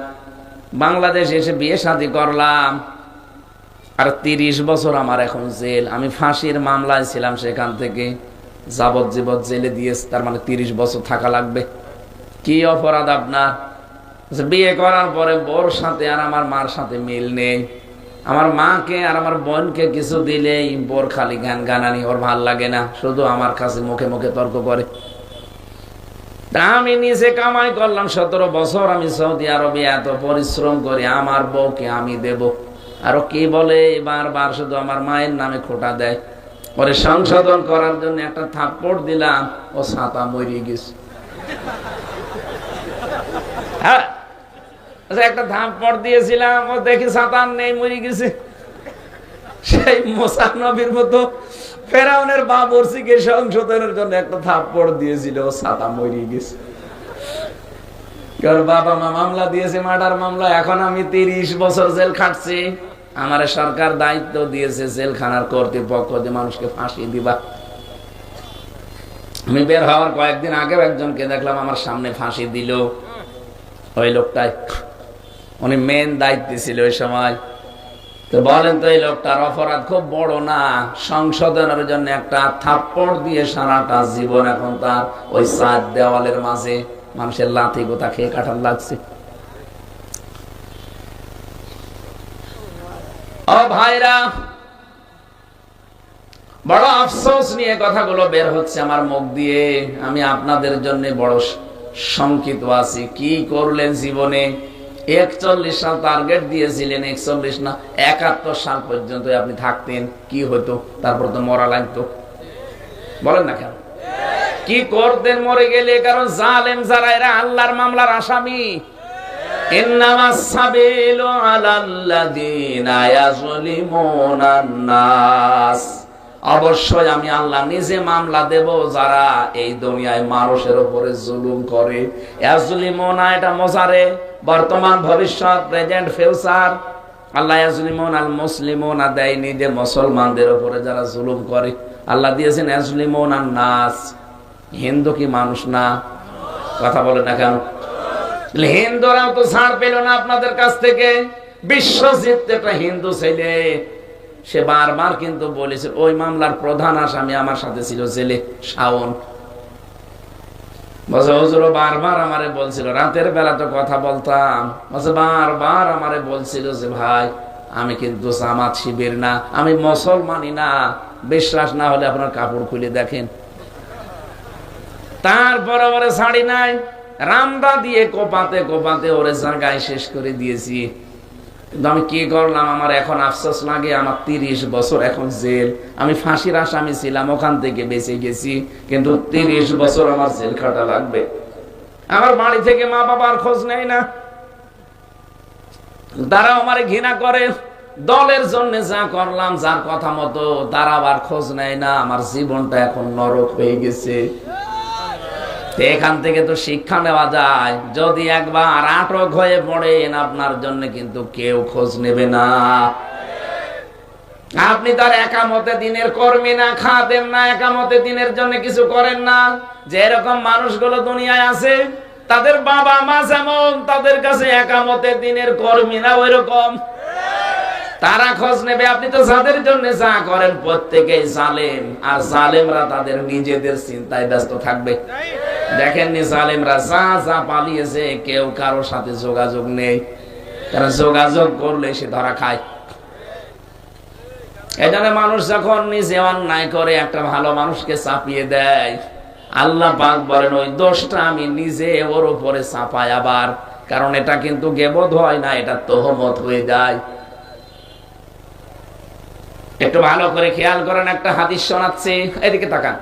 বাংলাদেশে এসে বিয়ে শাদী করলাম, আর 30 বছর আমার এখন জেল। আমি ফাঁসির মামলায় ছিলাম, সেখান থেকে যাবজ্জীবন জেলে দিয়েছে, তার মানে 30 বছর থাকা লাগবে। কি অপরাধ আপনার? বিয়ে করার পরে বোর সাথে আর আমার মার সাথে মিল নেই। আমার মাকে আর আমার বোনকে কিছু দিলেই বোর খালি গান গানানি, ওর ভাল লাগে না, শুধু আমার কাছে মুখে মুখে তর্ক করে। আমি নিজে কামাই করলাম 17 বছর, আমি সৌদি আরবে এত পরিশ্রম করি, আমার বউকে আমি দেব। আরো কি বলে বারবার, শুধু আমার মায়ের নামে খোটা দেয়। পরে সংশোধন করার জন্য একটা থাপ্পড় দিলাম, ও ছাতা মরে গেছে। হ্যাঁ, একটা থাপ্পড় দিয়েছিলাম, ও দেখি ছাতা নেই, মরে গেছে। সেই মুসা নবীর মতো ফেরাউনের বাবরসিকে সংশোধনের জন্য একটা থাপ্পড় দিয়েছিল, ও ছাতা মরে গেছে। কারণ বাবা মা মামলা দিয়েছে, মার্ডার মামলা। এখন আমি 30 বছর জেল খাটছি। আমার সরকার দায়িত্ব দিয়েছে জেলখানার কর্তৃপক্ষ যে মানুষকে ফাঁসি দিবা। আমি বের হওয়ার কয়েকদিন আগেও একজনকে দেখলাম আমার সামনে ফাঁসি দিল। ওই লোকটাই, উনি মেন দায়িত্বে ছিল ওই সময়। তো বলেন তো, এই লোকটার অপরাধ খুব বড় না? সংশোধনের জন্য একটা থাপ্পড় দিয়ে সারাটা জীবন এখন তার ওই 4 দেওয়ালের মাঝে মানুষের লাথি গোতা খেয়ে কাটার লাগছে। ও ভাইরা, বড় আফসোস নিয়ে কথাগুলো বের হচ্ছে আমার মুখ দিয়ে। আমি আপনাদের জন্য বড় শঙ্কিত আছি। কি করলেন জীবনে? 41 সাল টার্গেট দিয়েছিলেন, 41 না 71 সাল পর্যন্ত আপনি থাকতেন, কি হতো? তারপর তো মরা লাগতো। বলেন না কেন? কি করতেন মরে গেলে? কারণ জালেম যারা, এরা আল্লাহর মামলার আসামি। ইন্নামাস সাবিলু আলাল্লাযিনা ইয়াযলিমুনান নাস। অবশ্যই আমি আল্লাহ নিজে মামলা দেব যারা এই দুনিয়ায় মানুষের উপরে জুলুম করে। ইয়াযলিমুনা, এটা মজারে, বর্তমান ভবিষ্যৎ, প্রেজেন্ট ফিউচার। আল্লাহ ইয়াযলিমুন আল মুসলিমুনা দেয়নি যে মুসলমানদের উপরে যারা জুলুম করে, আল্লাহ দিয়েছেন ইয়াযলিমুনান নাস। হিন্দু কি মানুষ না? কথা বলে না কেন? হিন্দুরাও তো ছাড় পেল না আপনাদের কাছ থেকে। বিশ্বজিৎ একটা হিন্দু ছেলে, সে বারবার কিন্তু বলেছে, ওই মামলার প্রধান আসামি আমার সাথে ছিল জেলে, শাওন। হুজুর বারবার আমারে বলছিল, রাতের বেলা তো কথা বলতাম, বারবার আমারে বলছিল যে ভাই আমি কিন্তু জামাত শিবির না, আমি মুসলমানই না। বিশ্বাস না হলে আপনার কাপড় খুলে দেখেন। তারপর ওরে ছাড়ি নাই, রামদা দিয়ে কোপাতে কোপাতে ওরে জায়গায় শেষ করে দিয়েছি। কিন্তু আমি কি করলাম? আমার এখন আফসোস লাগে, আমার 30 বছর এখন জেল। আমি ফাঁসির আসামি ছিলাম, ওখান থেকে বেঁচে গেছি, কিন্তু 30 বছর আমার জেল খাটা লাগবে। আমার বাড়ি থেকে মা বাবার খোঁজ নেয় না, তারা আমারে ঘৃণা করে। দলের জন্য যা করলাম, যার কথা মতো, তারা আবার খোঁজ নেয় না। আমার জীবনটা এখন নরক হয়ে গেছে। এখান থেকে তো শিক্ষা নেওয়া যায়, যদি একবার আটক হয়ে পড়েন, আপনার জন্য কিন্তু কেউ খোঁজ নেবে না। আপনি তার একামতে দিনের কর্মী না, খাদেম না, একামতে দিনের জন্য কিছু করেন না। যে এরকম মানুষগুলো দুনিয়ায় আছে, তাদের বাবা মা যেমন, তাদের কাছে একামতে দিনের কর্মী না ওই রকম, তারা খোঁজ নেবে। আপনি তো যাদের জন্য যা করেন প্রত্যেকেই জালেম, আর জালেমরা তাদের নিজেদের চিন্তায় ব্যস্ত থাকবে। দেখেননি জালেমরা যা যা পালিয়েছে, কেউ কারোর সাথে যোগাযোগ নেই, কারণ যোগাযোগ করলে সে ধরা খায়। এজন্য মানুষ যখন নিজে অন্যায় করে একটা ভালো মানুষকে চাপিয়ে দেয়, আল্লাহ পাক বলেন ওই দোষটা আমি নিজে ওর উপরে চাপাই আবার, কারণ এটা কিন্তু গীবত হয় না, এটা তহমত হয়ে যায়। একটু ভালো করে খেয়াল করেন, একটা হাদিস শোনাচ্ছি, এদিকে তাকান।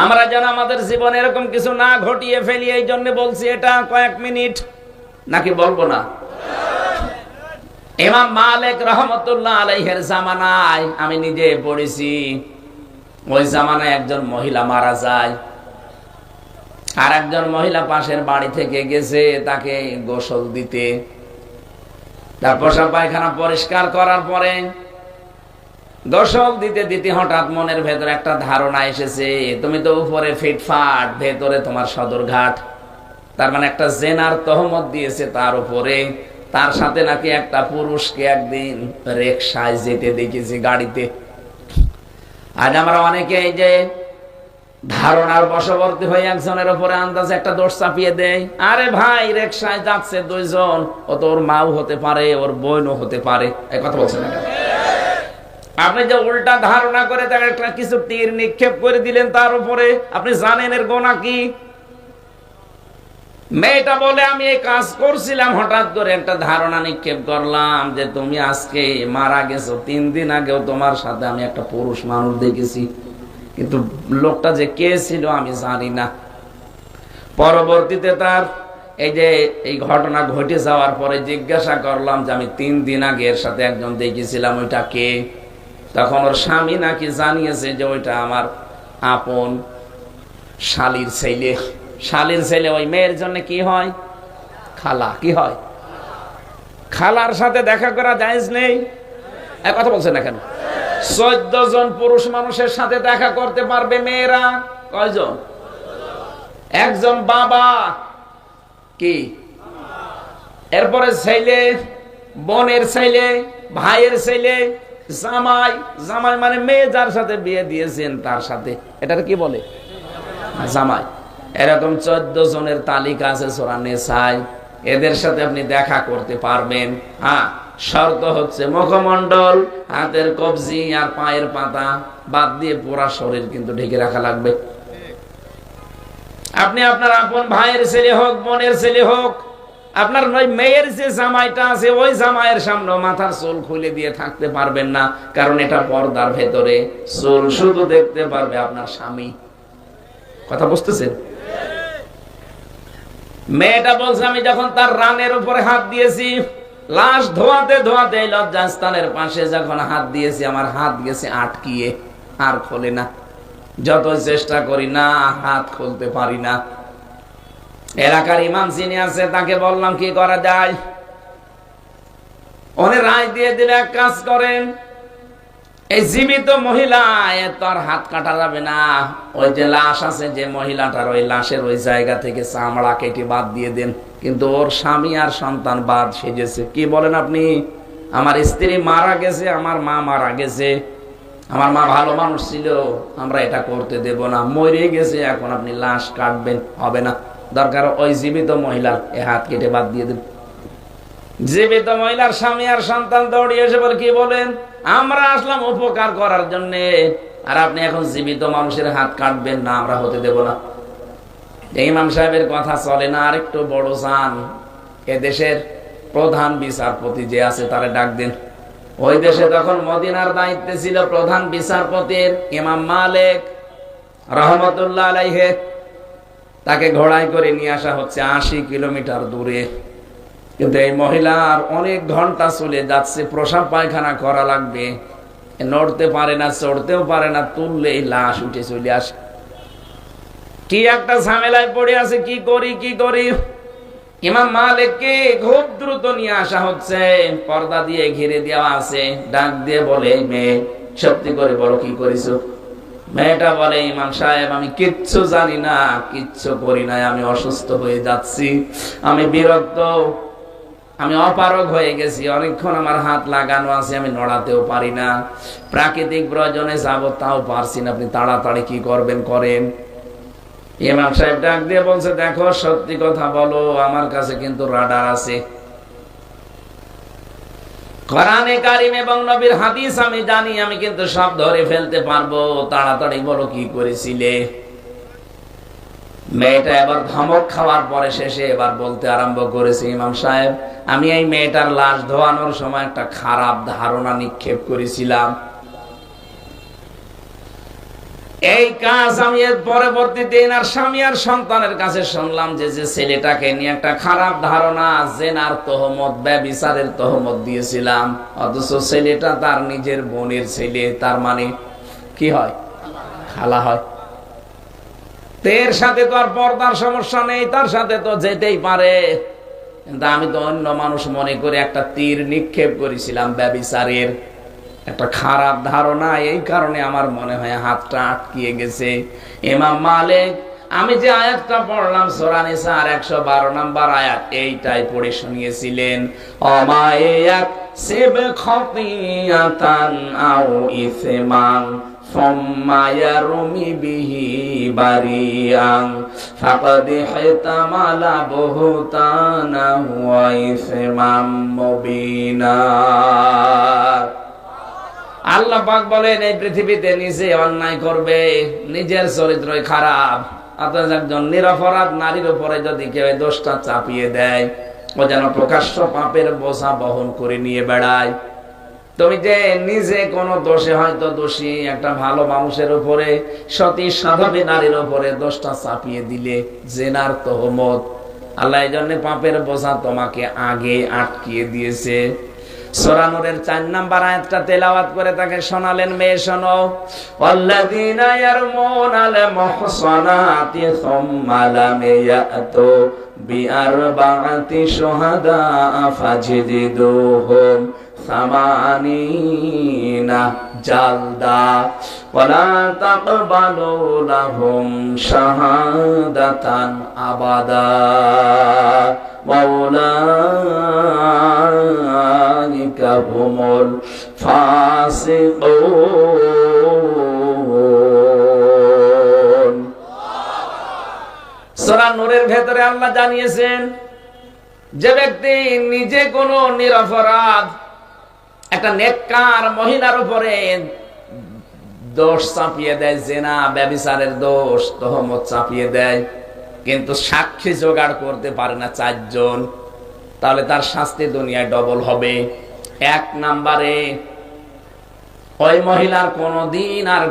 আমরা যেন আমাদের জীবনে এরকম কিছু না ঘটিয়ে ফেলি, এই জন্য বলছি এটা কয়েক মিনিট, নাকি বলবো না? ইমাম মালিক রহমতুল্লাহ আলাইহির জামানায় আমি নিজে পড়েছি, ওই জামানায় একজন মহিলা মারা যায়, আর একজন মহিলা পাশের বাড়ি থেকে গেছে তাকে গোসল দিতে। তার পেশাব পায়খানা পরিষ্কার করার পরে গোসল দিতে দিতে হঠাৎ মনের ভেতরে একটা ধারণা এসেছে, তুমি তো উপরে ফিটফাট, ভেতরে তোমার সদরঘাট, তার মানে একটা জেনার তহমত দিয়েছে তার উপরে। তার সাথে নাকি একটা পুরুষকে একদিন রিকশায় যেতে দেখেছি, গাড়িতে। আজ আমরা অনেকে এই যে ধারণার বশবর্তী হয়ে একজনের উপরে আন্দাজে একটা দোষ চাপিয়ে দেয়। আরে ভাই, রিকশায় যাচ্ছে দুইজন, ও তো ওর মাও হতে পারে, ওর বোনও হতে পারে, এই কথা বলছেন না? আপনি যে উল্টা ধারণা করে তার একটা কিছু তীর নিক্ষেপ করে দিলেন তার উপরে, আপনি জানেন এর গোনা কি? মেয়েটা বলে আমি এই কাজ করছিলাম, হঠাৎ করে একটা ধারণা নিক্ষেপ করলাম যে তুমি আজকে মারা গেছো, 3 দিন আগেও তোমার সাথে আমি একটা পুরুষ মানুষ দেখেছি, কিন্তু লোকটা যে কে ছিল আমি জানি না। পরবর্তীতে তার এই ঘটনা ঘটে যাওয়ার পরে জিজ্ঞাসা করলাম যে আমি 3 দিন আগে এর সাথে একজন দেখেছিলাম, ওইটা কে? তখন ওর স্বামী নাকি জানিয়েছে যে ওইটা আমার আপন শালীর ছেলে। শালীর ছেলে ওই মেয়ের জন্য কি হয়? খালা। কি হয়? খালার সাথে দেখা করা জায়েজ নেই? এক কথা বলছেন না কেন? 14 জন পুরুষ মানুষের সাথে দেখা করতে পারবে মেয়েরা, কয়জন? একজন বাবা, কি এরপরে ছেলে, বোনের ছেলে, ভাইয়ের ছেলে, জামাই। জামাই মানে মেয়ে যার সাথে বিয়ে দিয়েছেন তার সাথে, এটার কি বলে? জামাই। এরকম 14 জনের তালিকা আছে সূরা নিসায়, এদের সাথে আপনি দেখা করতে পারবেন। হ্যাঁ, শর্ত হচ্ছে মুখমণ্ডল, হাতের কবজি আর পায়ের পাতা বাদ দিয়ে পুরা শরীর কিন্তু ঢেকে রাখা লাগবে। আপনি আপনার আপন ভাইয়ের ছেলে হোক, বোনের ছেলে হোক, আপনার মেয়ের যে জামাইটা আছে ওই জামাইয়ের সামনে মাথার চুল খুলে দিয়ে থাকতে পারবেন না, কারণ এটা পর্দার ভেতরে। চুল শুধু দেখতে পারবে আপনার স্বামী। কথা বুঝতেছেন? মেয়েটা বলছে আমি যখন তার রানের উপরে হাত দিয়েছি, লাশ ধোয়াতে ধোয়াতে লজ্জাস্থানের পাশে যখন হাত দিয়েছি, আমার হাত গেছে আটকিয়ে, আর খোলে না। যত চেষ্টা করি না, হাত খুলতে পারি না। এলাকার ইমাম যিনি আছে তাকে বললাম কি করা যায়। উনি রায় দিয়ে দিলে, এক কাজ করেন, এই জীবিত মহিলা তার হাত কাটা যাবে না, ওই যে লাশ আছে যে মহিলাটার, ওই লাশের ওই জায়গা থেকে চামড়া কেটে বাদ দিয়ে দেন, কিন্তু ওর স্বামী আর সন্তান বাদ সেজেছে। কি বলেন আপনি? আমার স্ত্রী মারা গেছে, আমার মা মারা গেছে, আমার মা ভালো মানুষ ছিল, আমরা এটা করতে দেব না। মরে গেছে, এখন আপনি লাশ কাটবেন, হবে না। দরকার ওই জীবিত মহিলার এ হাত কেটে বাদ দিয়ে দেন। জীবিত মহিলার স্বামী আর সন্তান দৌড়িয়ে এসে বলে, কি বলেন? আমরা আসলাম উপকার করার জন্য, আর আপনি এখন জীবিত মানুষের হাত কাটবেন না, আমরা হতে দেব না। ইমাম সাহেবের কথা চলে না, আরেকটু বড় চান, এ দেশের প্রধান বিচারপতি যে আছে তারা ডাক দেন। ওই দেশে তখন মদিনার দায়িত্বে ছিল প্রধান বিচারপতির ইমাম মালিক রহমতুল্লাহ আলাইহি। তাকে ঘোড়ায় করে নিয়ে আসা হচ্ছে 80 কিলোমিটার দূরে, কিন্তু এই মহিলার অনেক ঘন্টা চলে যাচ্ছে, প্রসাব পায়খানা করা লাগবে, নড়তে পারে না, চড়তেও পারে না, তুললেই লাশ উঠে চলে আসে। কি একটা ঝামেলায় পড়ে আছে, কি করি। ইমাম মালিককে খুব দ্রুত নিয়ে আসা হচ্ছে, পর্দা দিয়ে ঘিরে দেওয়া আছে। ডাক দিয়ে বলে, মেয়ে সত্যি করে বলো কি করেছো? মেয়েটা বলে, ইমাম সাহেব আমি কিচ্ছু জানি না, কিচ্ছু করি নাই, আমি অসুস্থ হয়ে যাচ্ছি, আমি বিরক্ত, আমি অপারগ হয়ে গেছি, অনেকক্ষণ আমার হাত লাগানো আছে, আমি নড়াতেও পারি না, প্রাকৃতিক প্রয়োজনে যাব তাও পারছি না, আপনি তাড়াতাড়ি কি করবেন করেন। ইমাম সাহেব ডাক দিয়ে বলছে, দেখো সত্যি কথা বলো, আমার কাছে কিন্তু রাডার আছে, কোরআনে কারীম এবং নবীর হাদিস আমি জানি, আমি কিন্তু সব ধরে ফেলতে পারবো। তাড়াতাড়ি বলো কি করেছিলে? মেয়েটা এবার ধমক খাওয়ার পরে শেষে এবার বলতে আরম্ভ করেছে, ইমাম সাহেব, আমি এই মেয়েটার লাশ ধোয়ানোর সময় একটা খারাপ ধারণা নিক্ষেপ করেছিলাম। এই কাজ আমি এর পরবর্তীতে এনার স্বামী আর সন্তানের কাছে শুনলাম যে ছেলেটাকে নিয়ে একটা খারাপ ধারণা, জেনার তহমত, ব্যভিচারের তহমত দিয়েছিলাম। অথচ ছেলেটা তার নিজের বোনের ছেলে, তার মানে কি হয়? খালা হয়। এর সাথে তো আর পর্দার সমস্যা নেই, তার সাথে তো যেতেই পারে। কিন্তু আমি তো অন্য মানুষ মনে করে একটা তীর নিক্ষেপ করেছিলাম, ব্যভিচারের একটা খারাপ ধারণা। এই কারণে আমার মনে হয় হাতটা আটকিয়ে গেছে। ইমাম মালিক আমি যে আয়াতটা পড়লাম সূরা নিসার 112 নম্বর আয়াত, এইটাই পড়ে শুনিয়েছিলেন। অমায়াক সিব খাতিয়াতান আও ইসমান সুম্মা ইয়ারমি বিহি বারিয়ান ফাকাদ হিতামালা বুহতানা ওয়া ইসমান মুবিনা। আল্লাহ পাক বলেন, এই পৃথিবীতে নিজে অন্যায় করবে, নিজের চরিত্রই খারাপ, অথচ একজন নিরপরাধ নারীর উপরে যদি কেউ দোষটা চাপিয়ে দেয়, ও যেন প্রকাশ্য পাপের বোঝা বহন করে নিয়ে বেড়ায়। তুমি যে নিজে কোনো দোষে হয়তো দোষী, একটা ভালো মানুষের উপরে, সতী সাধবী নারীর উপরে দোষটা চাপিয়ে দিলে, জেনার তহমত। আল্লাহ এই জন্য পাপের বোঝা তোমাকে আগে আটকিয়ে দিয়েছে। সূরা নূরের 4 নম্বর আয়াতটা তেলাওয়াত করে তাকে শোনালেন, মেয়ে শোনো। ওয়াল্লাযীনা ইয়ারমুনাল মুহসানাতি সুম্মা লাম ইয়াতু বিআরবা'তি শুহাদা ফাজলিদুহুম সামানিনা জালদা ওয়ালা তাকবালু লাহুম শাহাদাতান আবাদা ওয়াউলাইকা হুমুল ফাসিকুন। সূরা নূরের ভেতরে আল্লাহ জানিয়েছেন, যে ব্যক্তি নিজে কোনো নিরপরাধ একটা নেককার মহিলার উপরে দোষ চাপিয়ে দেয়, জেনা ব্যভিচারের দোষ তহমত চাপিয়ে দেয়, কিন্তু সাক্ষী জোগাড় করতে পারে না 4 জন, তাহলে তার শাস্তি দুনিয়ায় ডবল হবে। 1 নম্বরে ওই মহিলার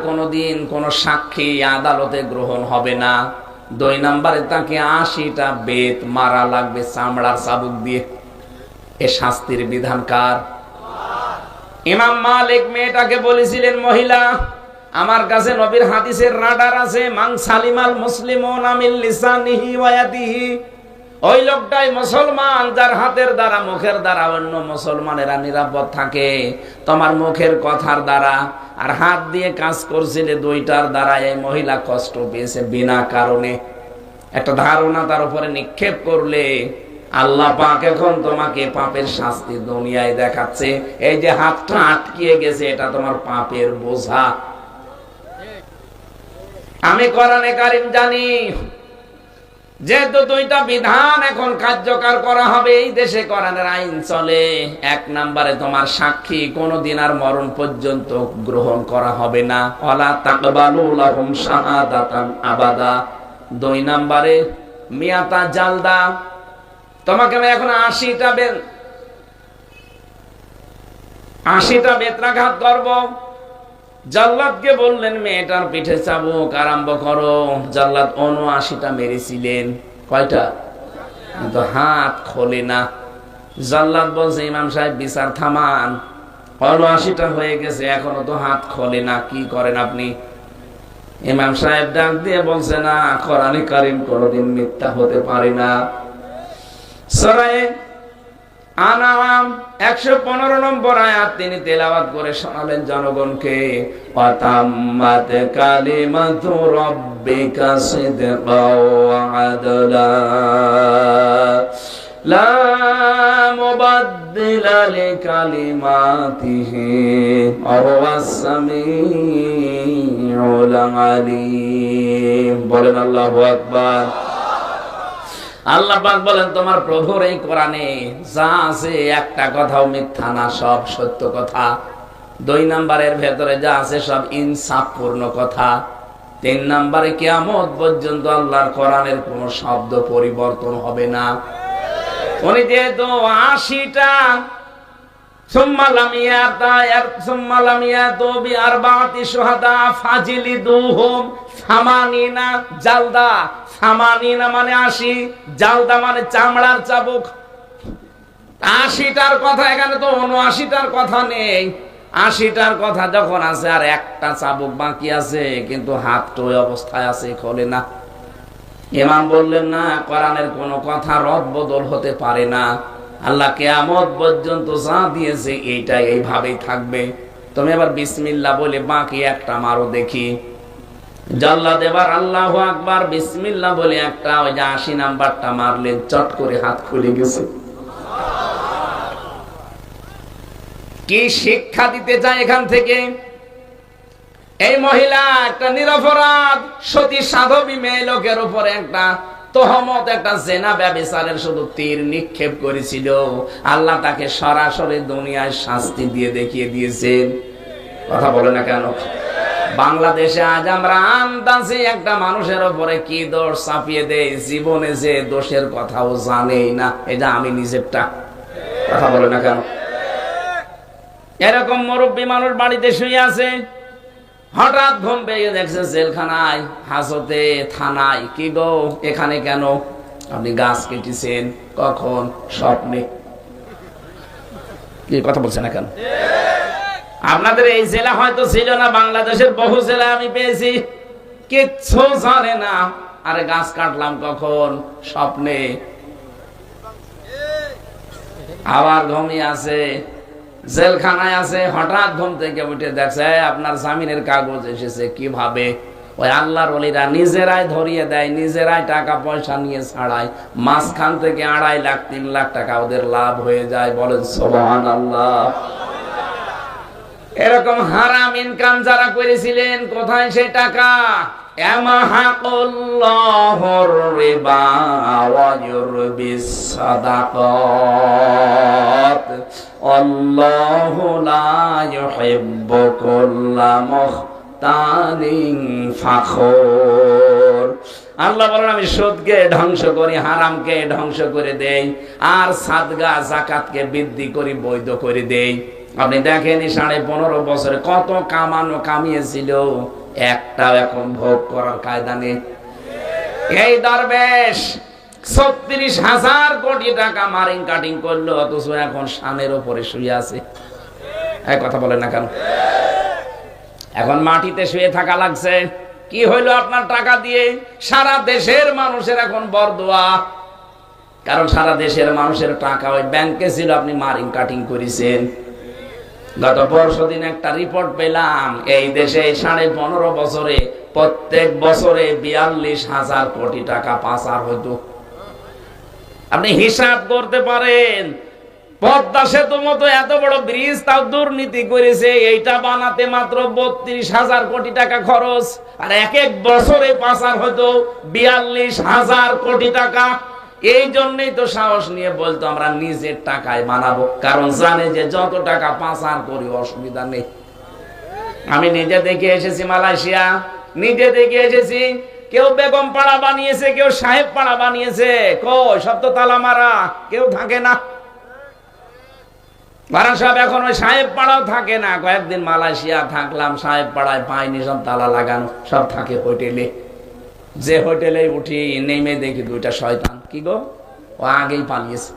কোনোদিন কোনো সাক্ষী আদালতে গ্রহণ হবে না। 2 নম্বরে তাকে 80টা বেত মারা লাগবে চামড়ার চাবুক দিয়ে। এ শাস্তির বিধান কার? ইমাম মালিক মেয়েটাকে বলেছিলেন, মহিলা, আমার কাছে নবীর হাদিসের রাডার আছে, মান সালিমাল মুসলিমুনা মিন লিসানিহি ওয়া ইয়াদিহি। ওই লোকটাই মুসলমান যার হাতের দ্বারা, মুখের দ্বারা অন্য মুসলমানেরা নিরাপদ থাকে। তোমার মুখের কথার দ্বারা আর হাত দিয়ে কাজ করছিলে, 2টার দ্বারা এই মহিলা কষ্ট পেয়েছে বিনা কারণে। একটা ধারণা তার উপরে নিক্ষেপ করলে আল্লাহ পাক এখন তোমাকে পাপের শাস্তি দুনিয়ায় দেখাচ্ছে। এই যে হাতটা আটকিয়ে গেছে, এটা তোমার পাপের বোঝা। আমি কোরআনে কারীম জানি, যেহেতু 2টা বিধান এখন কার্যকর করা হবে, এই দেশে কোরআনের আইন চলে। 1 নম্বরে তোমার সাক্ষী কোনদিন আর মরণ পর্যন্ত গ্রহণ করা হবে না, ওয়ালা তাকবালু লাহুম শাহাদাতান আবাদা। 2 নম্বরে মিয়াতা জালদা, তোমাকে আমি এখন 80টা বেত্রাঘাত করব। জাল্লাদকে বললেন, মেয়েটার পিঠে চাবুক আরম্ভ করো। জাল্লাদ 79টা মেরেছিলেন। কয়টা? কিন্তু হাত খোলে না। জাল্লাদ বলছে, ইমাম সাহেব বিচার থামান, 79টা হয়ে গেছে, এখনো তো হাত খোলে না, কি করেন আপনি? ইমাম সাহেব ডাক দিয়ে বলছে, না, কোরআনে কারীম কোনদিন মিথ্যা হতে পারে না। সূরা আনাম 115 নম্বর আয়াত তিনি তেলাওয়াত করে শোনালেন জনগণকে। ওয়াতাম্মাত কালিমাতু রাব্বিকা সিদকাও ওয়া আদলা লা মুবাদদিলা লিকালিমাতিহি ওয়া হুয়াস সামিউল আলীম। বলেন আল্লাহু আকবার। আল্লাহ পাক বলেন তোমার প্রভুর এই কোরআনে যা আছে একটা কথাও মিথ্যা না, সব সত্য কথা। 2 নম্বরের ভেতরে যা আছে সব ইনসাফপূর্ণ কথা। 3 নম্বরে কিয়ামত পর্যন্ত আল্লাহর কোরআনের কোনো শব্দ পরিবর্তন হবে না। উনি যেহেতু 80টা মানে 80, জালদা মানে চামড়ার চাবুক। 80টার কথা এখানে তো 79টার কথা নেই। 80টার কথা যখন আছে আর একটা চাবুক বাকি আছে, কিন্তু হাতটা ওই অবস্থায় আছে, খোলে না। ইমাম বললেন না, কোরআনের কোনো কথা রদ বদল হতে পারে না। আল্লাহ কিয়ামত পর্যন্ত যা দিয়েছে এইটা এইভাবেই থাকবে। তুমি এবার বিসমিল্লাহ বলে বাকি একটা মারো দেখি। জাল্লাদ এবার আল্লাহু আকবার বিসমিল্লাহ বলে একটা ওই যে 80 নাম্বারটা মারলেন, চট করে হাত খুলে গেছে। কি শিক্ষা দিতে চায় এখান থেকে? এই মহিলা একটা নিরপরাধ সতী সাধবী মেয়ে লোকের উপরে একটা তহমত, একটা জেনা ব্যভিচারের শুধু তীর নিক্ষেপ করেছিল। আল্লাহ তাকে সরাসরি দুনিয়ায় শাস্তি দিয়ে দেখিয়ে দিয়েছেন। কথা বলে না কেন? বাংলাদেশে আজ আমরা আন্দাজে একটা মানুষের উপরে কি দোষ চাপিয়ে দেয়, জীবনে যে দোষের কথাও জানেই না। এটা আমি নিজেরটা। কথা বলে না কেন? এরকম মুরব্বী মানুষ বাড়িতে শুয়ে আছে, হঠাৎ ঘুম পেয়ে দেখছে জেলখানায়, হাজতে, থানায়। কি গো এখানে কেন? আপনি গাছ কেটেছেন। কখন? স্বপ্নে। কি কথা বলছেন না কেন? আপনাদের এই জেলা হয়তো ছিল না, বাংলাদেশের বহু জেলা আমি পেয়েছি, কিচ্ছু জানে না। আরে গাছ কাটলাম কখন? স্বপ্নে। আবার ঘুমিয়ে আছে, জেলখানায় আছে, হঠাৎ ঘুম থেকে উঠে দেখছে আপনার জামিনের কাগজ এসেছে। কিভাবে? ওই আল্লাহর ওলিরা নিজেরাই ধরিয়ে দেয়, নিজেরাই টাকা পয়সা নিয়ে ছাড়ায়। মাঝখান থেকে 2.5 লাখ 3 লাখ টাকা ওদের লাভ হয়ে যায়। বলেন সুবহানাল্লাহ। এরকম হারাম ইনকাম যারা করেছিলেন, কোথায় সেই টাকা? ইয়ামহাকুল্লাহুর রিবা ওয়া ইউরবিস সাদাকাত আল্লাহু লা ইউহিব্বু কুল্লা মুখতালিন ফাখুর। আল্লাহ বলেন আমি সুদকে ধ্বংস করি, হারামকে ধ্বংস করে দেই, আর সাদগা যাকাতকে বৃদ্ধি করি, বৈধ করে দেই। আপনি দেখেন 15.5 বছরে কত কামিয়েছিল, একটাও এখন ভোগ করার কায়দা নেই। এই দরবেশ 36,000 কোটি টাকা মারিং কাটিং করলো, অথচ এখন সানের উপরে শুয়ে আছে। এক কথা বলেন না কেন? এখন মাটিতে শুয়ে থাকা লাগছে। কি হইলো আপনার টাকা দিয়ে? সারা দেশের মানুষের এখন বরদোয়া, কারণ সারা দেশের মানুষের টাকা ওই ব্যাংকে ছিল, আপনি মারিং কাটিং করেছেন। গত পরশুদিন একটা রিপোর্ট পেলাম, এই দেশে 15.5 বছরে প্রত্যেক বছরে 42,000 কোটি টাকা পাচার হইতো। আপনি হিসাব করতে পারেন, পদ্মা সেতু মতো এত বড় ব্রিজ তাও দুর্নীতি করেছে, এইটা বানাতে মাত্র 32,000 কোটি টাকা খরচ, আর এক এক বছরে পাচার হইতো 42,000 কোটি টাকা। এই জন্যই তো সাহস নিয়ে বলতো আমরা নিজের টাকায় বানাবো, কারণ জানে যে যত টাকা পাচার করি অসুবিধা নেই। আমি নিজে দেখে এসেছি মালয়েশিয়া, নিজে দেখে এসেছি। কেউ বেগম পাড়া বানিয়েছে, কেউ সাহেব পাড়া বানিয়েছে। কই সব তো তালা মারা, কেউ থাকে না। ভাড়া সব এখন ওই সাহেব পাড়াও থাকে না। কয়েকদিন মালয়েশিয়া থাকলাম, সাহেব পাড়ায় পাইনি, সব তালা লাগানো, সব থাকে হোটেলে। যে হোটেলে উঠি নেমে দেখি 2টা শয়তান। কি গো? ও আগেই পালিয়েছে।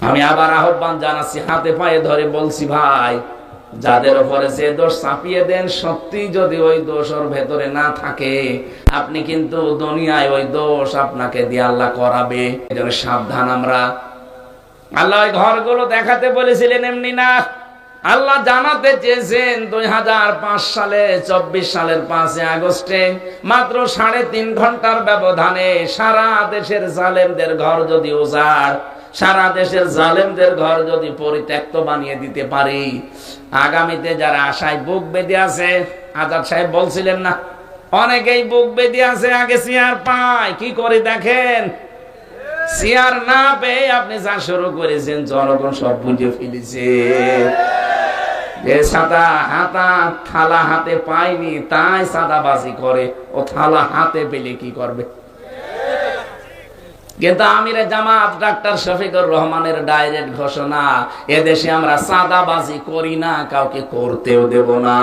আমি আবার আহ্বান জানাচ্ছি, হাতে পায়ে ধরে বলছি, ভাই যাদের উপরে যে দোষ চাপিয়ে দেন, সত্যি যদি ওই দোষ ওর ভেতরে না থাকে, আপনি কিন্তু দুনিয়ায় ওই দোষ আপনাকে দিয়ে আল্লাহ করাবে। এজন্য সাবধান আমরা। আল্লাহ ওই ঘরগুলো দেখাতে বলেছিলেন এমনি না, আল্লাহ জানাতে চেয়েছেন 2005 সালে 24 সালের 5 আগস্টে মাত্র 3.5 ঘন্টার ব্যবধানে সারা দেশের জালেমদের ঘর যদি উজাড়, সারা দেশের জালেমদের ঘর যদি পরিত্যক্ত বানিয়ে দিতে পারি, আগামীতে যারা আশায় বুক বেঁধে আছে, আজাদ সাহেব বলছিলেন না, অনেকেই বুক বেঁধে আছে, আগে চেয়ার পায়, কি করে দেখেন? চেয়ার না পেয়ে আপনি যা শুরু করেছেন, জনগণ সব বুঝে ফেলেছে। যে সাদা হাতা থালা হাতে পায়নি তাই সাদাবাজি করে, ও থালা হাতে পেলে কি করবে? কিন্তু আমিরে জামাত ডাক্তার শফিকুর রহমানের ডাইরেক্ট ঘোষণা, এদেশে আমরা সাদাবাজি করি না, কাউকে করতেও দেব না।